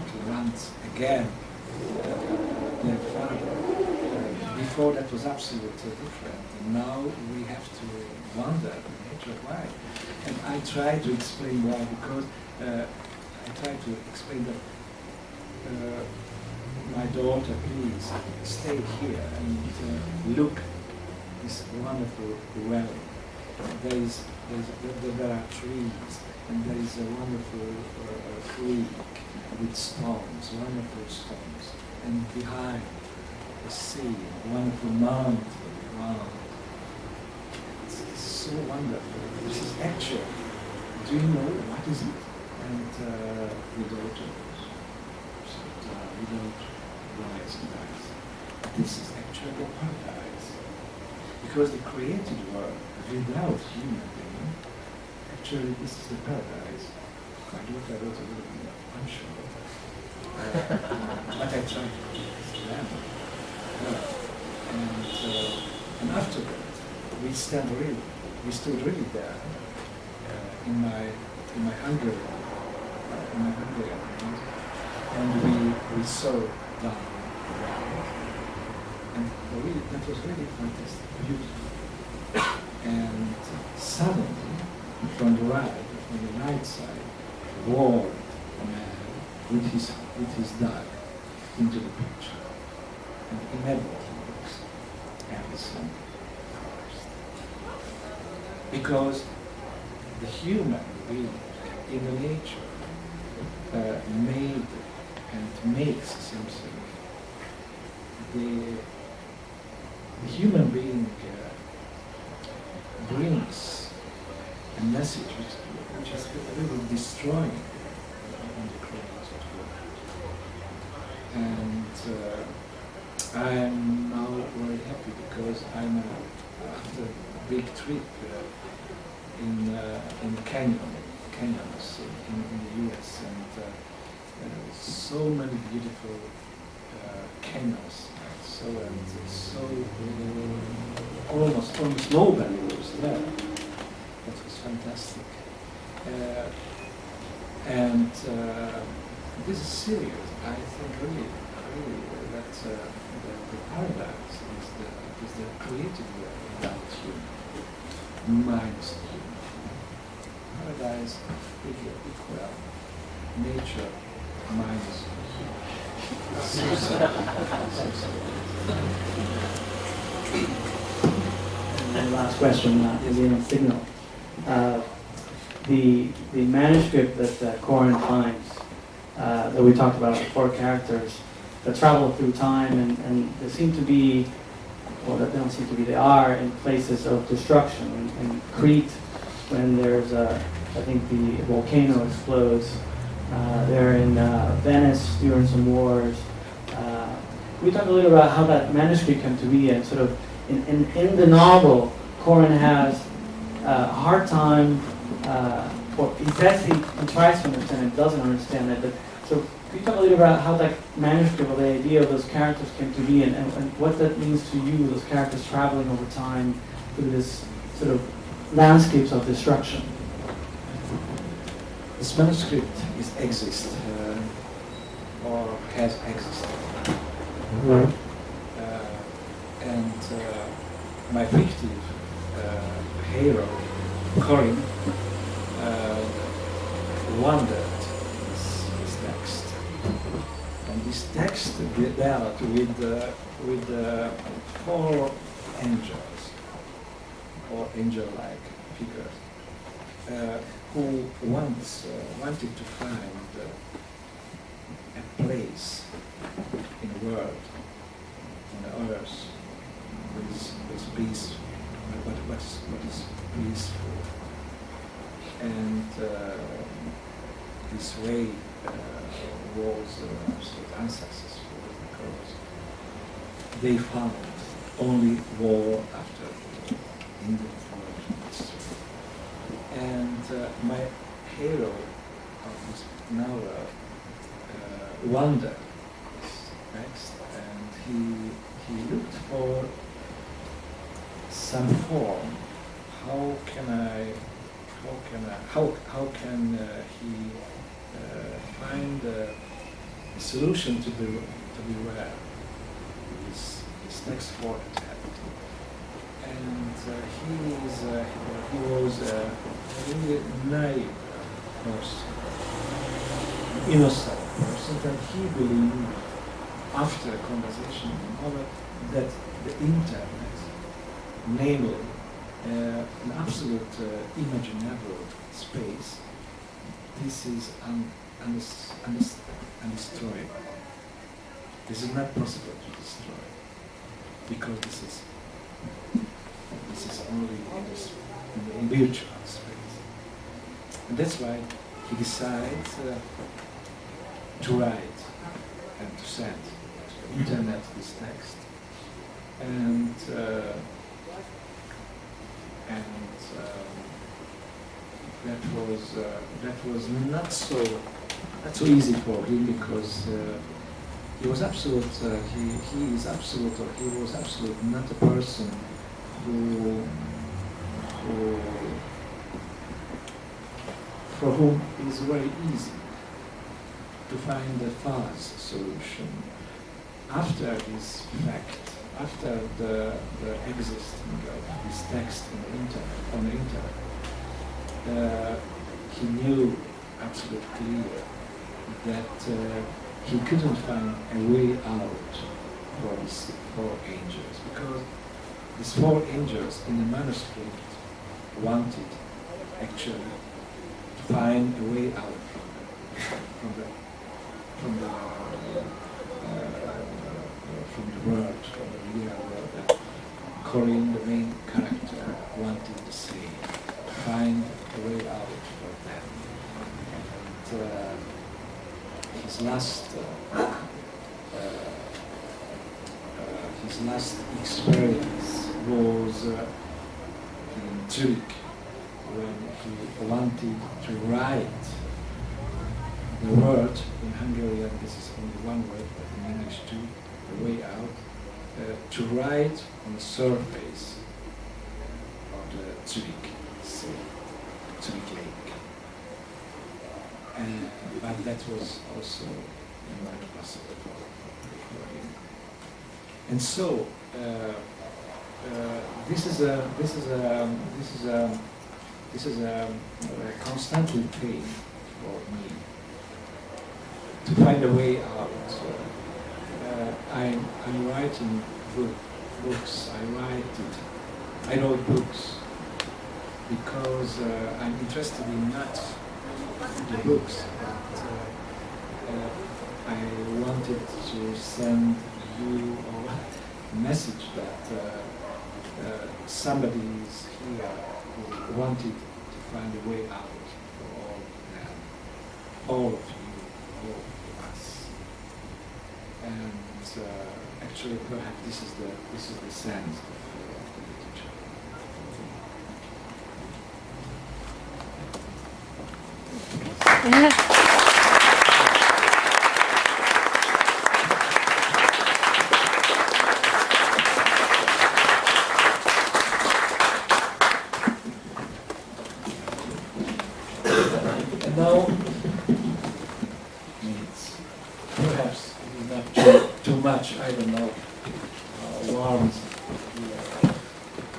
to want again their father. Before that was absolutely different. And now we have to wonder nature why. And I try to explain why, because I try to explain that my daughter, please stay here and look this wonderful valley. There are trees, and there is a wonderful creek with stones, wonderful stones, and behind the sea, a wonderful mountain. Wow, it's so wonderful. This is actual. Do you know what is it? And the daughter said, we don't rise and rise. This is actually a paradise, because the created world without human being. Actually, this is the paradise. My daughter wrote a little bit, I'm sure. But I tried to explain. And after that, we stood really there in my Hungary, and we saw down around, and that was really fantastic, beautiful. And suddenly, from the right side, walked a man with his dog, into the picture. And inevitably works. Everything first. Because the human being in the nature made and makes something. The human being brings a message which is really destroying in the created world. And I am now very happy because I'm after a big trip in canyons in the US, and so many beautiful canyons. So almost nobody was there. That was fantastic. And this is serious. I think really that the paradise is the created world without human, minus the human. Paradise equal nature minus human. And last question, again on signal. The manuscript that Corin finds, that we talked about, the 4 characters that travel through time, and they seem to be, well, they don't seem to be, they are in places of destruction. In Crete, when there's I think the volcano explodes. They're in Venice during some wars. We talked a little about how that manuscript came to be, and sort of in the novel, Corin has a hard time. He tries to understand it, doesn't understand it. But so, can you talk a little about how that manuscript, or the idea of those characters came to be, and what that means to you, those characters traveling over time through this sort of landscapes of destruction? This manuscript exists or has existed. Right. And my fictive hero, Corin, wandered this text. And this text dealt with 4 angels, or angel-like figures, who once wanted to find a place in the world, on the earth, with peace, what is peaceful. And this way was unsuccessful because they found only war after Indian history. And my hero of this novel wandered this text, and he looked for some form. How can he find a solution to beware this text for attempt? And he was a really naive person, innocent person, and he believed, after a conversation in the novel, that the internet, namely an absolute imaginable space, this is undestroyable. This is not possible to destroy, because this is only in virtual space. And that's why he decides to write and to send to the internet this text. And that was not so easy for him, because he was absolute. He was absolute not a person for whom it is very easy to find a fast solution after this fact, after the existing of this text on the internet. He knew absolutely clear that he couldn't find a way out for these four angels, because these four angels in the manuscript wanted actually to find a way out from the world, from the real world that Corinne, the main character, wanted to see, to find a way out for them. And his last experience was in Zurich, when he wanted to write the word in Hungarian. This is only one word, but in English too, the way out, to write on the surface of the Zurich Sea, Zurich Lake. But that was also not possible for him. And so this is a constantly pain for me to find a way out. I'm writing books. I wrote books because I'm interested in not the books, but I wanted to send you a message that somebody is here who wanted to find a way out for all of them, all of you, all of us. And actually, perhaps this is the sense of the literature. And now, perhaps it is not too much, I don't know, warm,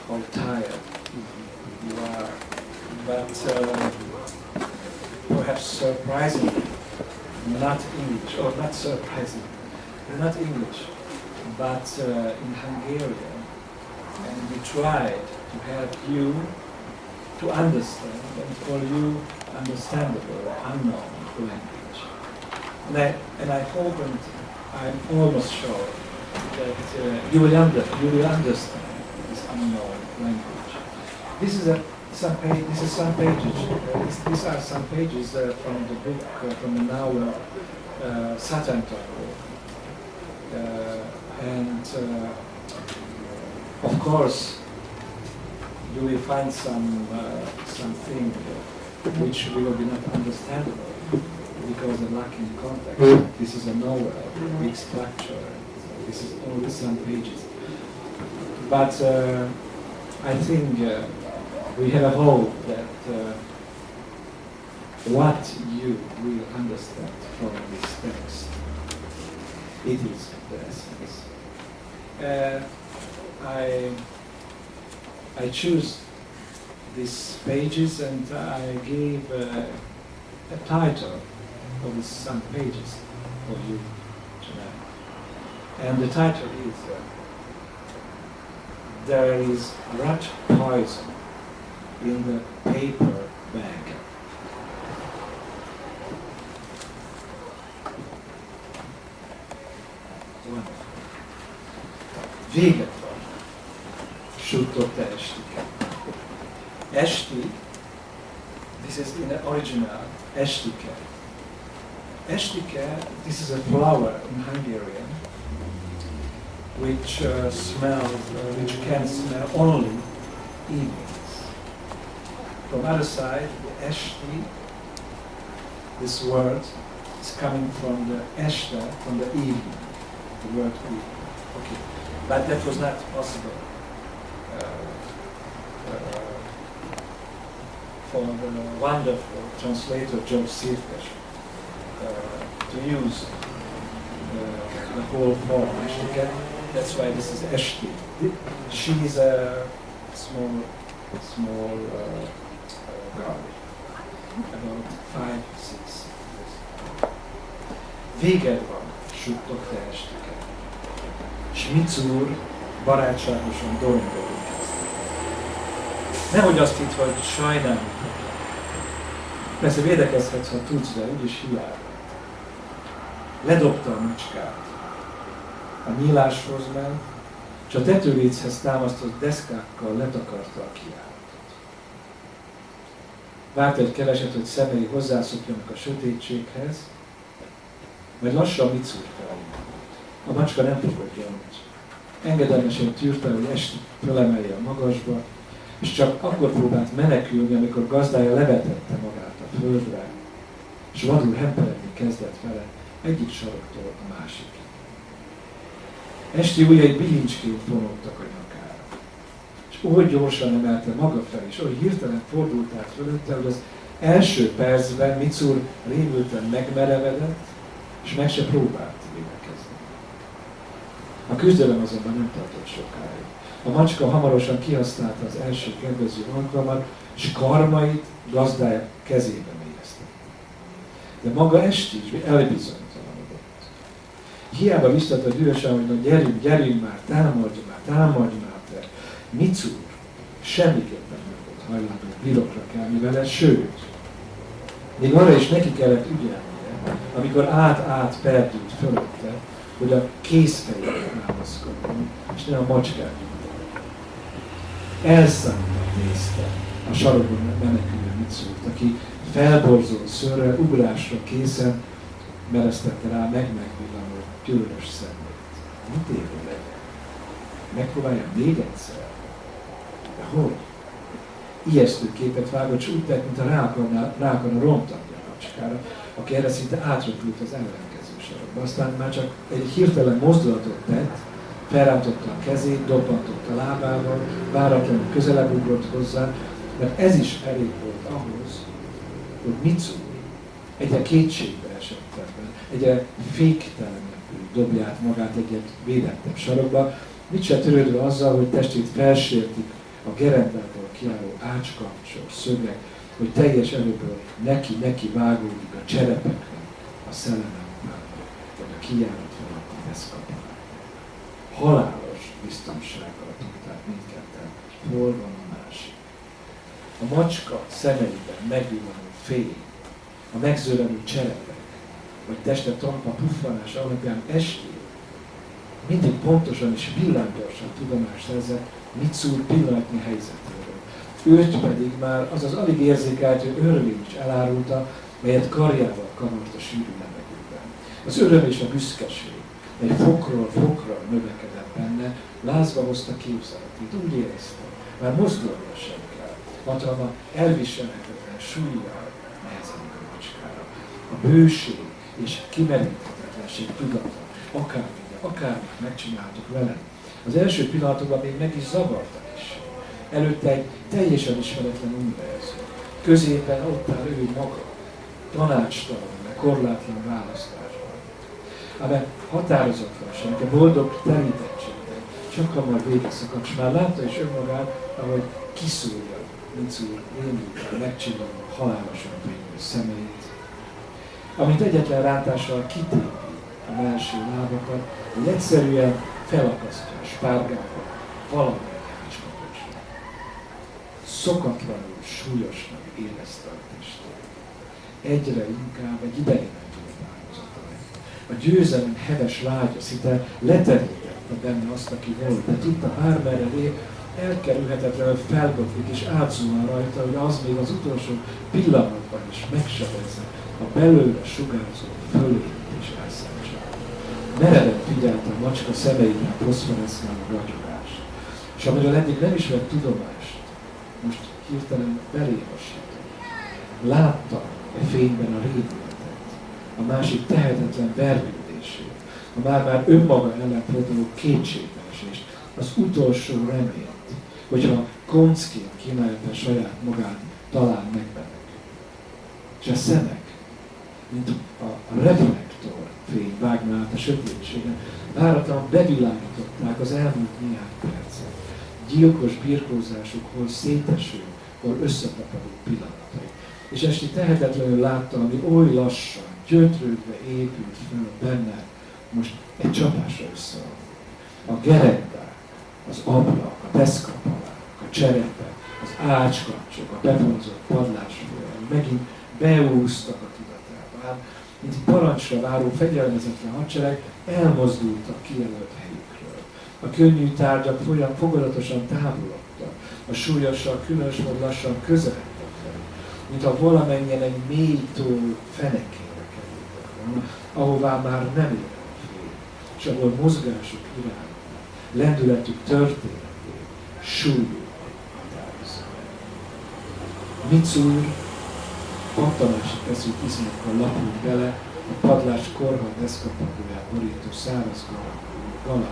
or tired you are, but perhaps surprisingly, not English, or not surprising, not English, but in Hungarian, and we tried to help you to understand, and for you understandable, unknown language. And I hope, and I'm almost sure that you will understand this unknown language. This is some pages. These are some pages from the book, from the novel Satantango, and of course you will find something which will be not understandable because of lack in context. This is a novel, big structure. This is only some pages. But I think we have a hope that what you will understand from this text, it is the essence. I choose these pages and I gave a title of these some pages for you tonight. And the title is There is rat poison in the paper bag. Véget van, suttogta Estike. Esti, this is in the original, Estike. Estike, this is a flower in Hungarian, which which can smell only evenings. From other side, the Esti, this word is coming from the Este, from the evening, the word evening. Okay, but that was not possible for the wonderful translator Joe Sirkes to use the whole form. That's why this is Esti. She is a small girl, about 5, 6 years. Véget van. suttogta estike. S Micur barátságosan dorongolni kezdte. Nehogy azt hitt, hogy sajnálni. Persze védekezhetsz, ha tudsz, de úgyis hiába. Ledobta a macskát. A nyíláshoz ment, és a tetőléchez támasztott deszkákkal letakarta a kiállatot. Várt egy keveset, hogy szemei hozzászokjanak a sötétséghez, majd lassan Micur felindult. A macska nem fogadja amit. Engedelmesen tűrte, hogy esti fölemelje a magasba, és csak akkor próbált menekülni, amikor gazdája levetette magát a földre, és vadul hemperegni kezdett vele egyik saroktól a másikig. Esti ujjai bilincsként vonultak a nyakára, és oly gyorsan emelte maga fel, és oly hirtelen fordult át fölötte, hogy az első percben Micur rémülten megmerevedett, és meg se próbált védekezni. A küzdelem azonban nem tartott sokáig. A macska hamarosan kihasználta az első kedvező alkalmat, és karmait gazdája kezébe mélyeztette. De maga Esti is elbizonytalanodott. Hiába biztatta dühösen, hogy na gyerünk már, támadj már te. Micur semmiképpen nem volt hajlandó birokra kelni vele, sőt, még arra is neki kellett ügyelnie, amikor át perdült fölötte, hogy a kézfejére támaszkodjon, és ne a macskát. Elszálltan nézte a sarokon menekülő Micurt, aki felborzolt szőrrel, ugrásra készen meresztette rá megvillanó gyűlös szemét. Mit érő legyen? Megpróbálja még egyszer? De hogy? Ijesztő képet vágott, s úgy tett, mintha rá akarna rontani a macskára, aki erre szinte átrepült az ellenkező sarokba. Aztán már csak egy hirtelen mozdulatot tett, felrántotta a kezét, dobbantott a lábával, váratlanul közelebb ugrott hozzá, mert ez is elég volt ahhoz, hogy Micur egyre kétségbe esettekben, egyre féktelenebbül dobja át magát egy védettebb sarokba, mit se törődve azzal, hogy testét felsértik a gerendától kiálló ácskapcsok, szögek, hogy teljes erőből neki vágódik a cserepeknek, a szellemeknek, vagy a kijárat feletti deszkapnak. Halálos biztonsággal tudták mindketten, hogy hol van a másik. A macska szemeiben megvillanó fény, a megzőlenő cserepek, vagy teste talpa puffanás alapján Esti mindig pontosan és villámgyorsan tudomást szerzett Micur pillanatnyi helyzetéről. Őt pedig már az alig érzékelhető örvény elárulta, melyet karjával kavart a sűrű levegőben. Az öröm és a büszkeség egy fokról fokra növekedett benne, lázba hozta képzeletét, úgy érezte, már mozdulnia sem kell. Hatalma elviselhetetlen súllyal nehezedik a macskára. A bőség és kimeríthetetlenség tudata, akármit megcsináltuk vele. Az első pillanatokban még meg is zavartak is. Előtte egy teljesen ismeretlen univerzum. Középen ott áll ő maga, tanácstalan, korlátlan választásban. Ám határozatlanság, a boldog terítettségben csak hamar vége szakadt, és már látta is önmagát, ahogy kiszúrja Micur rémülten megcsillanó, halálosan fénylő szemeit. Amint egyetlen rántással kitépi a belső lábakat, hogy egyszerűen felakasztja a spárgába valamelyik ácskapocsra. Szokatlanul súlyosnak érezte a testét. Egyre inkább egy idegenentő áldozata lett. A győzelem heves lágya szinte leterítette benne azt, aki volt, de tudta bármerre lép, elkerülhetetlenül felbotlik és átzuhan rajta, hogy az még az utolsó pillanatban is megsebezze a belőle sugárzó fölét és elszántságot. Mereven figyelte a macska szemeiben foszforeszkáló ragyogást, és amiről eddig nem is vett tudomást, most hirtelen belé hasított. Látta a fényben a rémületet, a másik tehetetlen vergődését, a már önmaga ellen forduló kétségbeesést, az utolsó reményt, hogyha koncként kínálta saját magát, talán megbeleg. És a szemek, mint a reflektor fény vágna át a sötétségen, váratlan bevilágították az elmúlt néhány percet. Gyilkos birkózásukhoz széteső, hol összetapadó pillanatai. És Esti tehetetlenül látta, ami oly lassan, gyötrődve épült fel benne most egy csapásra összeadni. A gerendák, az ablak, a deszkapalák, a cserepek, az ácskapcsok, a befonzott padlásfővel megint beúsztak a tudatába. Ám, mint egy parancsra váró fegyelmezetlen hadsereg elmozdultak kijelölt helyükről. A könnyű tárgyak fokozatosan távolodtak, a súlyosak különösen lassan közeledtek velük, mintha valamennyien egy mély tó fenekére kerültek volna, ahová már nem érnek fél, és ahol mozgásuk irányba, lendületük történetét, súlyuk határozza meg. Micúr pattanásig feszült iszonyokkal lapult bele a padlás korha deszkapadóját borító száraz galambokba.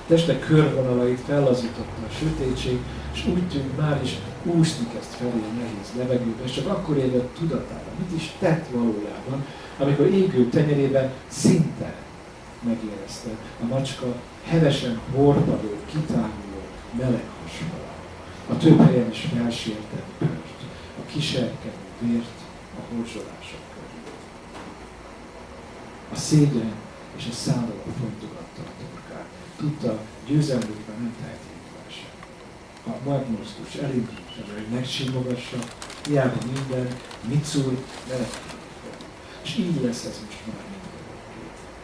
Teste körvonalait fellazította a sötétség, és úgy tűnt már is úszni kezd felé a nehéz levegőbe, és csak akkor ébredt tudatára, mit is tett valójában, amikor égő tenyerében szinte megérezte a macska hevesen horpadó, kitáguló, meleg hasfala. A több helyen is felsértett bőrt, a kiserkenő vért a horzsolások körül. A szégyen és a szánalom fontogatta a torkát. Tudta, győzelmükben nem tehetnék már sem. A magmosztus elindult fel, hogy megsimogassa, hiába minden, Micúr menekült. És így lesz ez most már mindenki.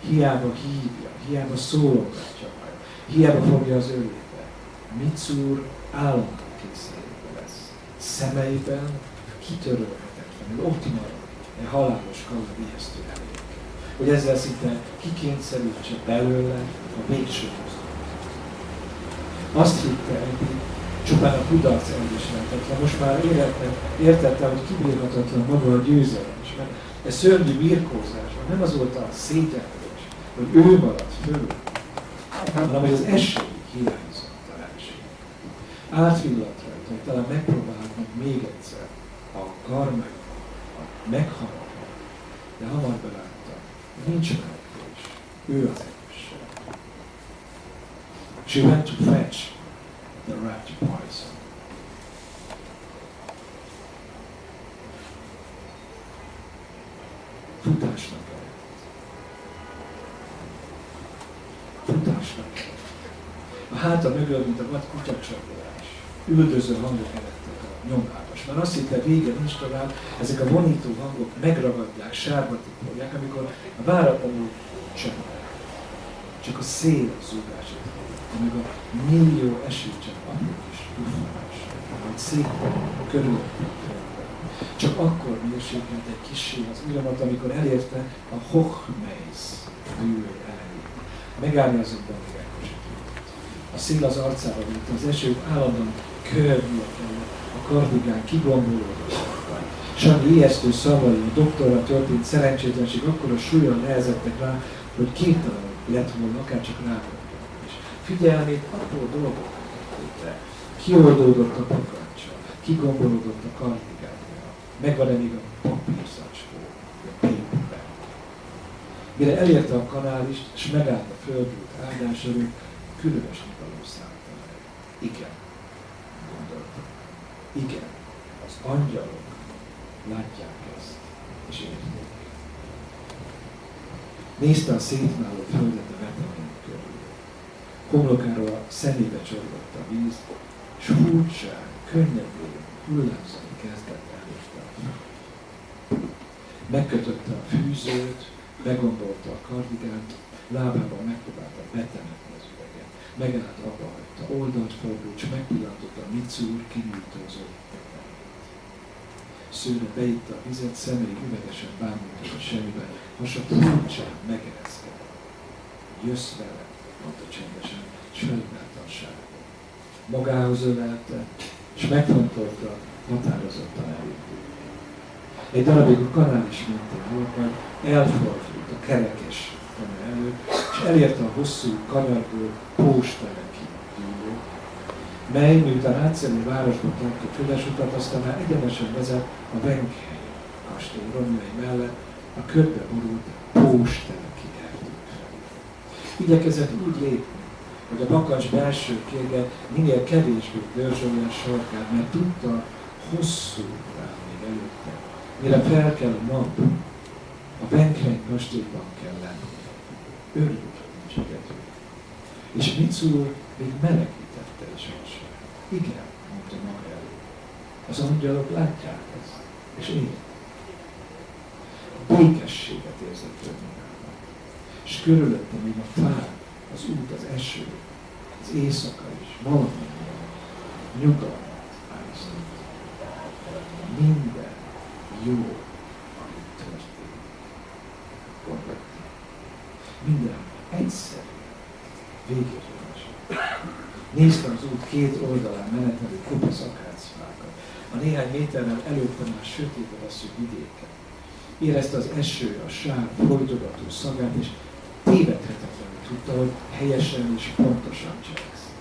Hiába hívja, hiába szólogatja majd, hiába fogja az ölébe. Micúr állandó kényszerében lesz. Szemeiben kitörölhetetlenül, ott marad egy halálos kaland ijesztő eléke. Hogy ezzel szinte kikényszerítse belőle a végső mozdulat. Azt hitte eddig, csupán a kudarc elismerhetetlen, most már értette, hogy kibírhatatlan maga a győzelem is, mert ez szörnyű birkózásban nem az volt a szégyenlés, hogy ő maradt föl, hanem hogy az esély hiányzott a verseny. Átvillant rajta, hogy talán megpróbálhat meg még egyszer a garmeg, a megharapnak, de hamar belátta, hogy nincs menekvés, ő az erősség. She went to fetch the rat poison. Futásnak kellett. Futásnak kellett. A háta mögül, mint a vad kutyacsapolás, üldöző hangok eredtek a nyomába. És már azt hitte, vége nincs tovább, ezek a vonító hangok megragadják, sárba tipolják, amikor a váratlanul csendben. Csak a szél zúgását hallott, meg a millió esőcsepp apró kis duffanás, vagy szépen körülöttük. Csak akkor mérsékelt egy kissé az iramat, amikor elérte a Hochmeisz bűr elejét. Megállni azonban még elkosított. A szél az arcára volt, az eső állandóan körülnie kellett, a kardigán kigombolódott. Sanyi ijesztő szavai, a doktorra történt szerencsétlenség akkora súlyan nehezettek rá, hogy képtelen lett volna akár csak rágondolni. És figyelmét apró dolgok tették. Kioldódott a pakancsa, kigombolódott a kardigán. Megvan-e még a papírzacskó, a paperback. Mire elérte a kanálist, és megállt a földült áldás előtt, különös nyugalom szállta meg. Igen, gondolta. Igen, az angyalok látják ezt, és érték. Nézte a szétmáló földet a vetemény körül. Homlokáról a szemébe csorgott a víz, és furcsán, könnyedén hullámzani kezdett előtte. Megkötötte a fűzőt, begondolta a kardigánt, lábában megpróbálta betemetni az üveget. Megállt, abba hagyta, oldalt fordult, és megpillantotta a Micúr kinyújtózó tetemét. Szőre beitta a vizet, személy üvegesen bámulta a semmiben, hasa furcsán megereszkedett. Jössz vele, mondta csendesen, és felülelte a sárga. Magához ölelte, és megfontolta, határozottan elindult. Egy darabig a kanál is mentén volt, majd elfordult a kerekes kanál előtt, és elérte a hosszú, kanyargó pósteleki dűlőt, mely miután átszerű városba tartott földesutat, aztán már egyenesen vezet a Melancholy kastély romjai mellett a körbe borult pósteleki erdők felé. Igyekezett úgy lépni, hogy a bakancs belső kérge minél kevésbé dörzsölje a sarkát, mert tudta, hosszú rá még előtte. Mire felkel a nap, a Melancholy kastélyban kell lennie. Örült, hogy csegető. És Mitsuru még melegítette is hasonló. Igen, mondta maga elő. Az angyalok látják ezt, és én. Békességet érzett önmagában. És körülötte még a fák, az út, az eső, az éjszaka is, valamilyen nyugalmat állított. Minden jó, ami történik. Gondoltam. Minden egyszerű, végérvényes. Néztem az út két oldalán menetelő kopasz akácfákat, a néhány méterrel előtte már sötétedessző vidéket. Érezte az eső, a sár folytogató szagát, és tévedhetetlenül tudta, hogy helyesen és pontosan cselekszik.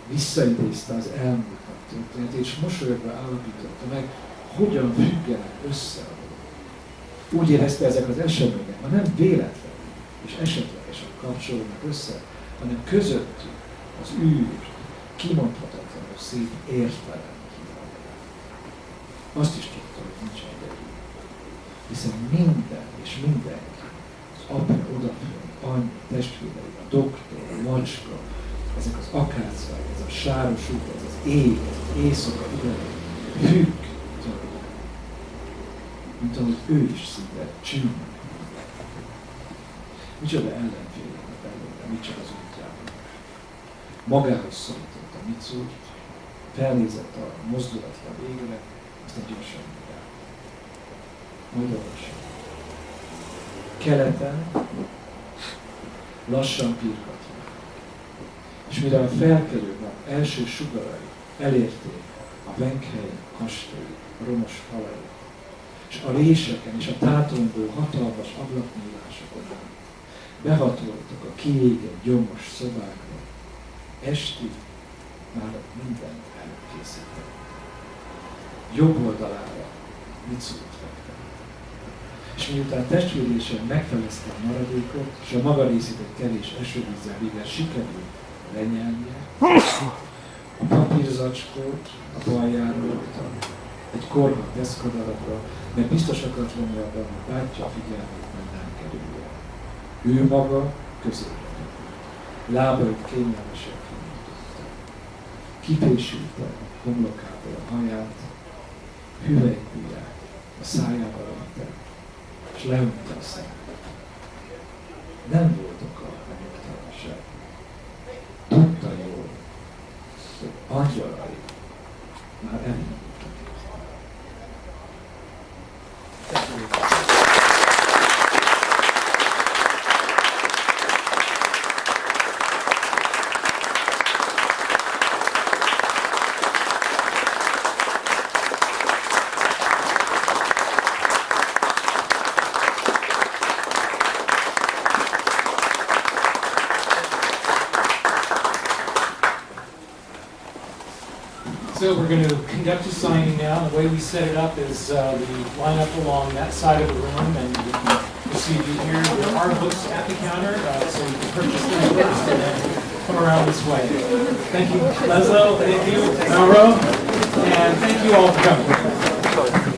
Visszaidézte az elmúlt nap történetét, és mosolyogva állapította meg, hogyan függenek össze a dolgok. Úgy érezte, ezek az események már nem véletlenül és esetlegesen kapcsolódnak össze, hanem közöttük az űr, kimondhatatlanul szép értelem kívánja. Azt is tudta, hogy nincs egyedül, hiszen minden és mindenki, az apa, odafön, anyja, testvérei, a doktor, a macska, ezek az akácfák, ez a sáros út, ez az ég, ez az éjszaka idején, függ tőle. Mint ahogy ő is szinte csüngnek. Micsoda ellenfélnek belőle, mit csak az útjában. Magához szorította Mitsurt, felnézett a mozdulatlan égre, aztán gyorsan megáll. Majd olvasom. Keleten lassan pirkatva. És mire a felkelő nap első sugarai elérték a Venkhely kastély romos falait, és a réseken és a tátongó hatalmas ablaknyílásokon behatoltak a kiégett gyomos szobákba, esti már mindent előkészítettek. Jobb oldalára Mitsurt fekte. És miután testvérésen megfelezte a maradékot, és a maga részét egy kevés esővízzel végre sikerült lenyelnie, a papírzacskót a baljára rakta, egy korma deszkadarabra, mert biztos akart lenni abban, hogy bátyja figyelmét majd nem kerülje. Ő maga középre repült. Lábait kényelmesen kinyújtotta. Kipésülte homlokából a haját, hüvelykujját a szájába vette, és lehunyta a szemét. Nem volt oka a nyugtalanság. Tudta jól, hogy angyalai már elindultak. So we're going to conduct a signing now. The way we set it up is we line up along that side of the room and we can receive you here. There are books at the counter, so you can purchase them first and then come around this way. Thank you, László. Thank you, Mauro. And thank you all for coming.